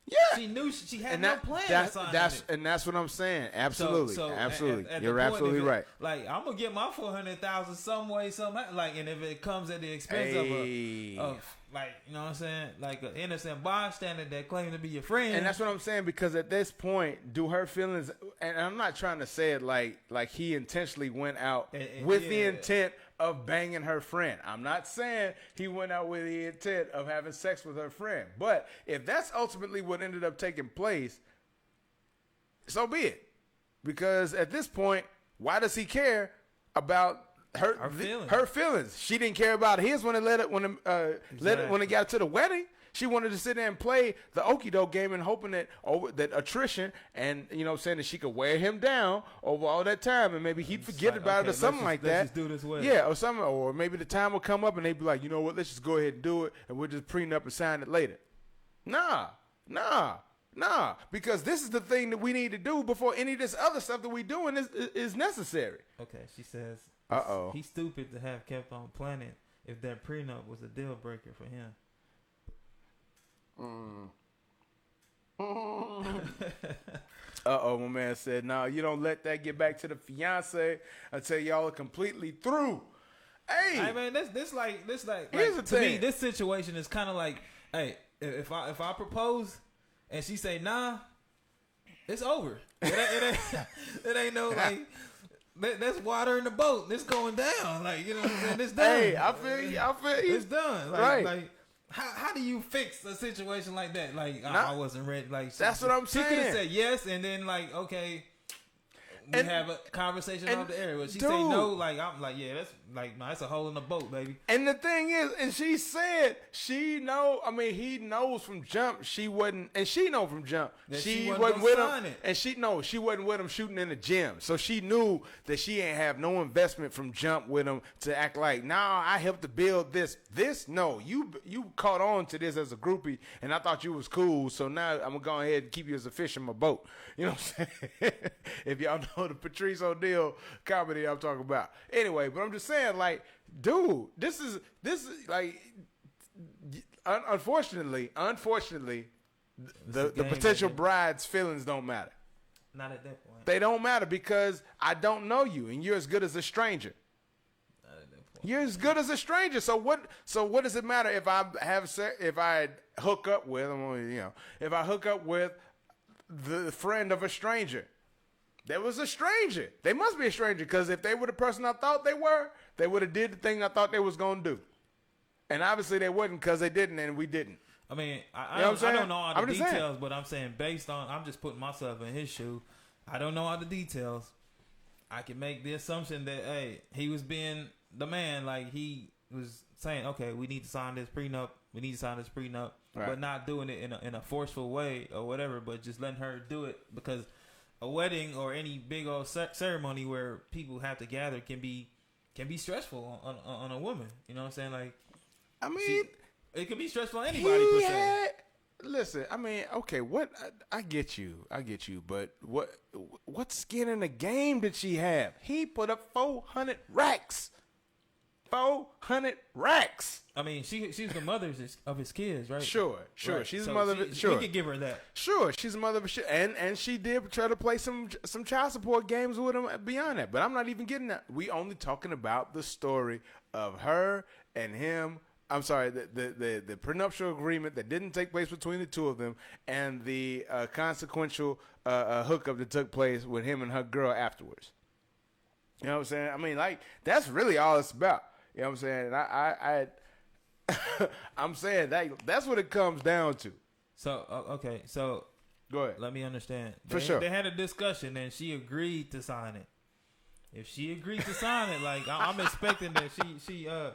Yeah, she knew she had no plan to sign it. And that's what I'm saying. Absolutely, absolutely. You're absolutely right. Like, I'm gonna get my $400,000 some way, somehow. Like, and if it comes at the expense of like, you know what I'm saying, like an innocent bystander that claims to be your friend. And that's what I'm saying, because at this point, do her feelings, and I'm not trying to say it like he intentionally went out with the intent of banging her friend. I'm not saying he went out with the intent of having sex with her friend. But if that's ultimately what ended up taking place, so be it. Because at this point, why does he care about her feelings? She didn't care about his when it got to the wedding. She wanted to sit there and play the okie doke game and hoping that that attrition and, saying that she could wear him down over all that time and maybe he'd forget about it or something like that. Let's just do this way. Yeah, or something. Or maybe the time will come up and they'd be like, you know what, let's just go ahead and do it and we'll just prenup and sign it later. Nah. Because this is the thing that we need to do before any of this other stuff that we doing is necessary. Okay, she says, uh-oh, he's stupid to have kept on planning if that prenup was a deal breaker for him. Uh-oh, my man said, no, you don't let that get back to the fiance until y'all are completely through. Hey, man, this like here's the thing. Me, this situation is kind of like, hey, if I propose and she say nah, it's over. It ain't no like. That's water in the boat. It's going down. Like, you know what I'm saying? It's done. Hey, I feel you. It's done. Like, right. Like, how do you fix a situation like that? Like, I wasn't ready. Like, that's what I'm saying. She could have said yes, and then like, okay, we have a conversation off the air. But she say no. Like, I'm like, yeah, that's like, no, that's a hole in the boat, baby. And the thing is, and she said he knows from jump she wasn't, and she know from jump that she wasn't with him, and she wasn't with him shooting in the gym. So she knew that she ain't have no investment from jump with him to act like, nah, I helped to build this. No, you caught on to this as a groupie, and I thought you was cool. So now I'm gonna go ahead and keep you as a fish in my boat. You know what I'm saying? If y'all know the Patrice O'Neal comedy I'm talking about. Anyway, but I'm just saying, like, dude, this is like, unfortunately, the potential bride's feelings don't matter. Not at that point. They don't matter because I don't know you, and you're as good as a stranger. Not at that point. You're as good as a stranger. So what does it matter if I hook up with, if I hook up with the friend of a stranger? There was a stranger. They must be a stranger because if they were the person I thought they were, they would have did the thing I thought they was going to do. And obviously they wouldn't because they didn't and we didn't. I mean, I don't know all the details, but I'm saying I'm just putting myself in his shoe. I don't know all the details. I can make the assumption that, hey, he was being the man. Like, he was saying, okay, we need to sign this prenup. Right. But not doing it in a forceful way or whatever, but just letting her do it because a wedding or any big old ceremony where people have to gather can be stressful on a woman. You know what I'm saying? Like, I mean, it can be stressful on anybody per se. Listen, I mean, okay, I get you, but what skin in the game did she have? He put up 400 racks. 400 racks. I mean, she's the mother of his kids, right? Sure. Right. She's the mother of it. Sure. We could give her that. Sure, she's the mother of it. And she did try to play some child support games with him beyond that. But I'm not even getting that. We only talking about the story of her and him. I'm sorry, the prenuptial agreement that didn't take place between the two of them and the consequential hookup that took place with him and her girl afterwards. You know what I'm saying? I mean, like, that's really all it's about. You know what I'm saying? I'm saying that's what it comes down to. So, okay. So, go ahead. Let me understand. For sure. They had a discussion and she agreed to sign it. If she agreed to sign it, like, I'm expecting that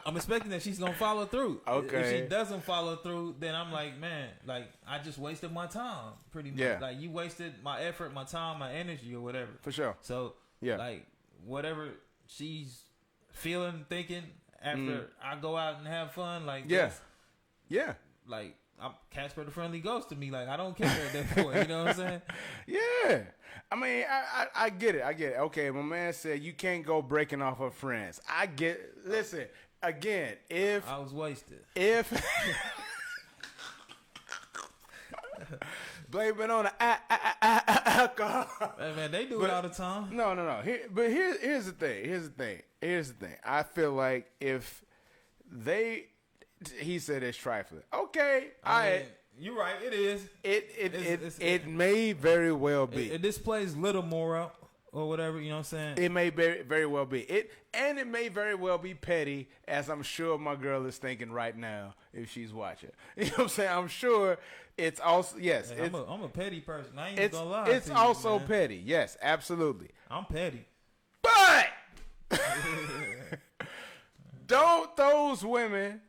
I'm expecting that she's going to follow through. Okay. If she doesn't follow through, then I'm like, man, like, I just wasted my time pretty much. Yeah. Like, you wasted my effort, my time, my energy or whatever. For sure. So, yeah, like, whatever she's feeling, thinking after I go out and have fun, like, yeah, like, I'm Casper the Friendly Ghost to me. Like, I don't care at that point. You know what I'm saying? Yeah. I mean, I get it. Okay, my man said you can't go breaking off her friends. I get it. Listen, again, if I was wasted. Blame it on the alcohol. Man, they do it all the time. No. Here's the thing. I feel like if he said it's trifling. Okay, you're right. It is. It may very well be. It displays little moral or whatever. You know what I'm saying? It may very well be. It may very well be petty, as I'm sure my girl is thinking right now if she's watching. You know what I'm saying? I'm sure it's also yes. Hey, I'm a petty person. I ain't even gonna lie. It's also petty. Yes, absolutely. I'm petty. But don't those women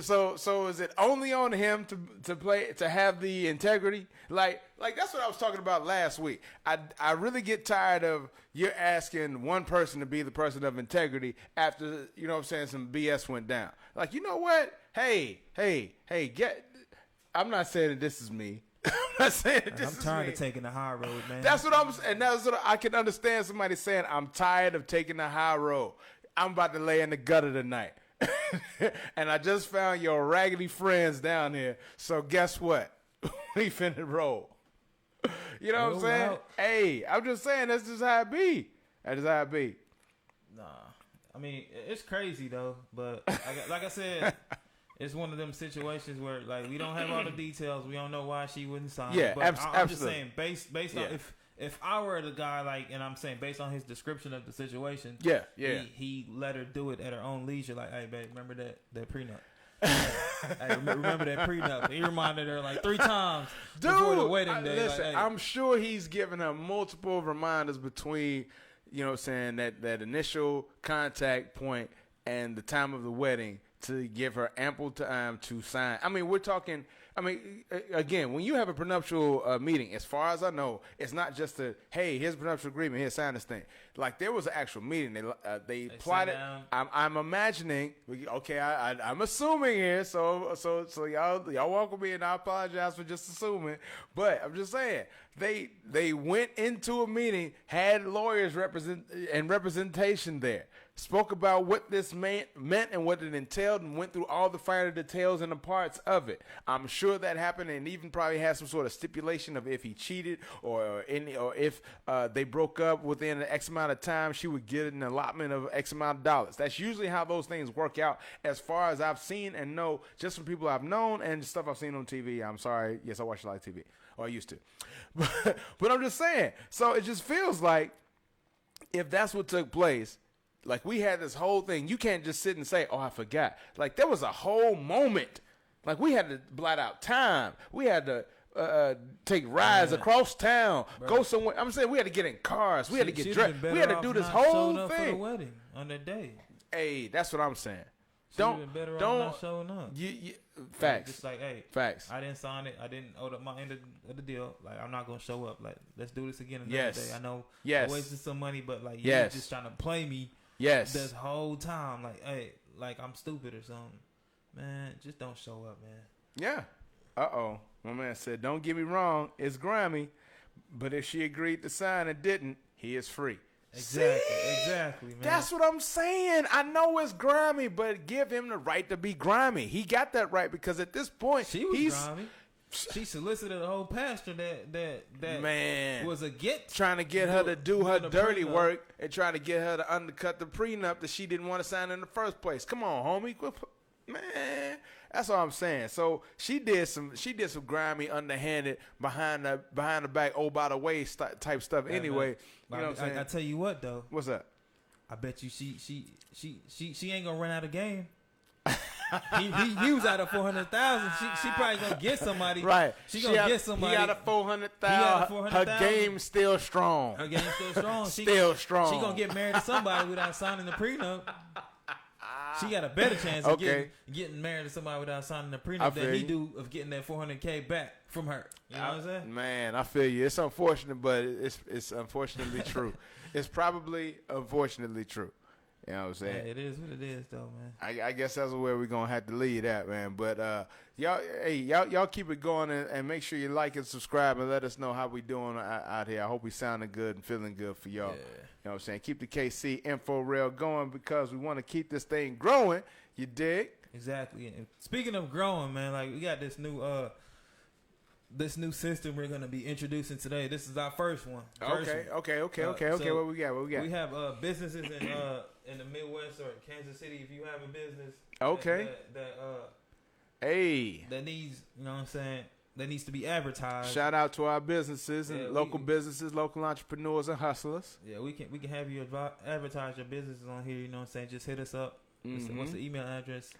So is it only on him to have the integrity? Like that's what I was talking about last week. I really get tired of you're asking one person to be the person of integrity after, you know what I'm saying, some BS went down. Like, you know what? Hey, I'm not saying that this is me. I'm not saying that this is me. I'm tired of taking the high road, man. That's what I'm saying. That's what I can understand somebody saying, I'm tired of taking the high road. I'm about to lay in the gutter tonight. And I just found your raggedy friends down here. So guess what? We finna roll. You know what I'm saying? Out. Hey, I'm just saying that's just how it be. That's just how it be. Nah. I mean, it's crazy though. But like I said, it's one of them situations where like we don't have all the details. We don't know why she wouldn't sign. Yeah, but absolutely. I'm just saying based on if I were the guy, like, and I'm saying based on his description of the situation, he let her do it at her own leisure. Like, hey, babe, remember that prenup? Hey, remember that prenup? He reminded her like 3 times before the wedding day. Listen, like, hey. I'm sure he's given her multiple reminders between, you know what I'm saying, that initial contact point and the time of the wedding to give her ample time to sign. I mean, we're talking. I mean, again, when you have a prenuptial meeting, as far as I know, it's not just hey, here's a prenuptial agreement, here, sign this thing. Like, there was an actual meeting. They plotted. I'm imagining. Okay, I'm assuming here. So y'all walk with me, and I apologize for just assuming. But I'm just saying they went into a meeting, had lawyers representation there. Spoke about what this meant and what it entailed, and went through all the finer details and the parts of it. I'm sure that happened, and even probably had some sort of stipulation of if he cheated or if they broke up within an X amount of time, she would get an allotment of X amount of dollars. That's usually how those things work out, as far as I've seen and know, just from people I've known and stuff I've seen on TV. I'm sorry, yes, I watch a lot of TV, or I used to, but I'm just saying. So it just feels like if that's what took place. Like, we had this whole thing. You can't just sit and say, oh, I forgot. Like, there was a whole moment. Like, we had to blot out time. We had to take rides across town, go somewhere. I'm saying we had to get in cars. We had to get dressed. We had to do this whole thing. For the wedding on that day. Hey, that's what I'm saying. Don't not showing up. Facts. Just like, hey, facts. I didn't sign it. I didn't owe up my end of the deal. Like, I'm not gonna show up. Like, let's do this again another day. I know I wasted some money, but like, you're just trying to play me. Yes. This whole time, like, hey, like I'm stupid or something. Man, just don't show up, man. Yeah. My man said, don't get me wrong, it's grimy, but if she agreed to sign and didn't, he is free. Exactly, man. That's what I'm saying. I know it's grimy, but give him the right to be grimy. He got that right, because at this point, he's grimy. She solicited a whole pastor that man was trying to get her to do her dirty work and trying to get her to undercut the prenup that she didn't want to sign in the first place. Come on, homie. Man, that's all I'm saying. So she did some grimy, underhanded, behind the back, oh by the way type stuff. Anyway, you know what I'm saying? I tell you what though. What's up? I bet you she ain't gonna run out of game. he was out of 400,000. She probably gonna get somebody. Right. She gonna get somebody. He out of 400,000. Her game's still strong. Her game's still strong. Strong. She gonna get married to somebody without signing the prenup. She got a better chance of getting married to somebody without signing the prenup than he do of getting that $400K back from her. You know what I'm saying? Man, I feel you. It's unfortunate, but it's unfortunately true. It's probably unfortunately true. You know what I'm saying? Yeah, it is what it is, though, man. I guess that's where we're gonna have to leave that, man. But y'all keep it going and make sure you like and subscribe and let us know how we doing out here. I hope we sounding good and feeling good for y'all. Yeah. You know what I'm saying? Keep the KC info rail going, because we want to keep this thing growing. You dig? Exactly. And speaking of growing, man, like, we got this new system we're gonna be introducing today. This is our first one. Okay. So what we got? We have businesses in the Midwest or Kansas City. If you have a business, that needs, you know what I'm saying, that needs to be advertised. Shout out to our businesses and local businesses, local entrepreneurs and hustlers. Yeah, we can have you advertise your businesses on here. You know what I'm saying? Just hit us up. Mm-hmm. What's the email address?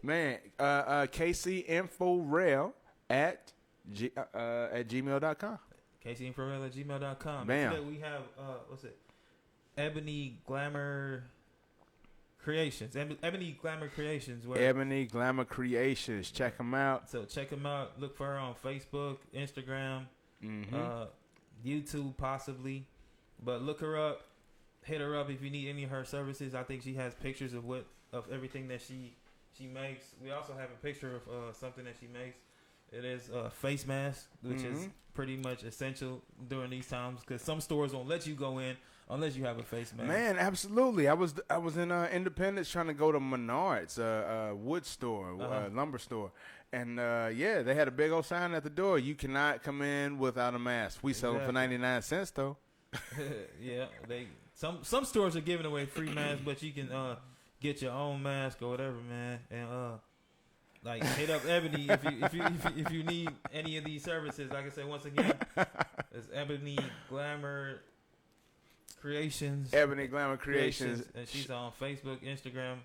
Man, KCinforail at gmail.com. KCinforail at gmail.com. Bam. Today we have what's it? Ebony Glamour Creations, Ebony Glamour Creations. Ebony Glamour Creations. Check them out. So check them out. Look for her on Facebook, Instagram, YouTube possibly. But look her up. Hit her up if you need any of her services. I think she has pictures of everything that she makes. We also have a picture of something that she makes. It is a face mask, which is pretty much essential during these times because some stores won't let you go in unless you have a face mask. Man, absolutely. I was in Independence trying to go to Menards, wood store, lumber store. And, they had a big old sign at the door. You cannot come in without a mask. We sell them for 99 cents, though. Yeah. Some stores are giving away free masks, but you can get your own mask or whatever, man. And, hit up Ebony if you need any of these services. Like I said, once again, it's Ebony Glamour Creations. Ebony Glamour Creations. And she's on Facebook, Instagram,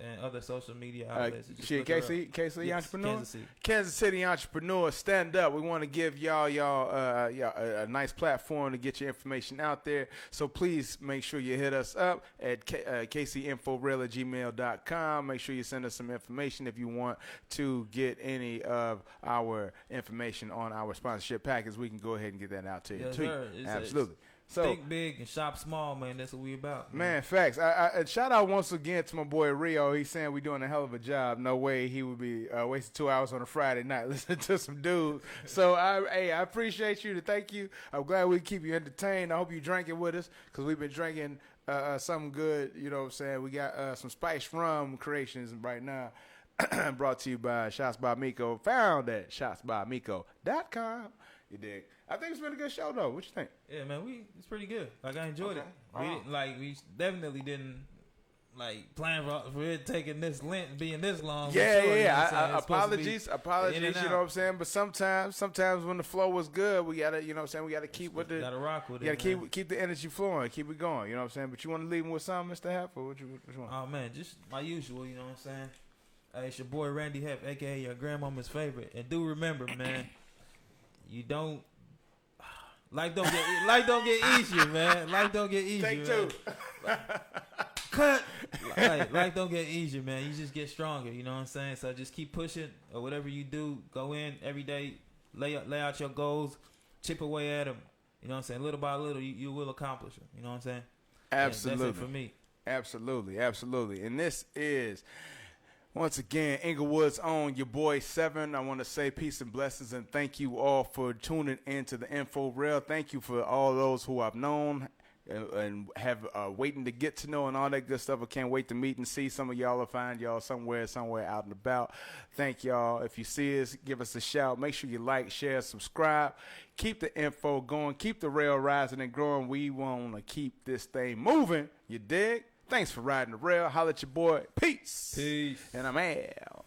and other social media outlets. She KC entrepreneur? Kansas City entrepreneur, stand up. We want to give y'all a nice platform to get your information out there. So please make sure you hit us up at kcinforail@gmail.com. Make sure you send us some information if you want to get any of our information on our sponsorship package. We can go ahead and get that out to you. Yes, sir. Absolutely. So, think big and shop small, man. That's what we about. Man, facts. I shout out once again to my boy Rio. He's saying we're doing a hell of a job. No way he would be wasting 2 hours on a Friday night listening to some dudes. So, I appreciate you. Thank you. I'm glad we keep you entertained. I hope you drinking with us because we've been drinking something good. You know what I'm saying? We got some spiced rum creations right now. Brought to you by Shots by Miko. Found at shotsbymiko.com. You dig? I think it's been a good show though. What you think? Yeah, man, it's pretty good. Like I enjoyed it. We definitely didn't plan for it taking this length being this long. Yeah. Apologies. You know what I'm saying? But sometimes when the flow was good, we gotta, you know what I'm saying? We gotta keep with gotta rock with it. You gotta keep the energy flowing, keep it going. You know what I'm saying? But you want to leave them with something, Mr. Hef, or what you want? Oh man, just my usual. You know what I'm saying? Hey, it's your boy Randy Hef, aka your grandmama's favorite. And do remember, man, you don't. Life don't get easier, man. Life don't get easier. Take two. Cut. Life don't get easier, man. You just get stronger. You know what I'm saying? So just keep pushing, or whatever you do, go in every day, lay out your goals, chip away at them. You know what I'm saying? Little by little, you will accomplish them. You know what I'm saying? Absolutely. That's it for me. Absolutely. And this is, once again, Inglewood's own, your boy Seven. I want to say peace and blessings and thank you all for tuning into the Info Rail. Thank you for all those who I've known and have waiting to get to know and all that good stuff. I can't wait to meet and see some of y'all or find y'all somewhere out and about. Thank y'all. If you see us, give us a shout. Make sure you like, share, subscribe. Keep the info going. Keep the rail rising and growing. We want to keep this thing moving. You dig? Thanks for riding the rail. Holla at your boy. Peace. Peace. And I'm out.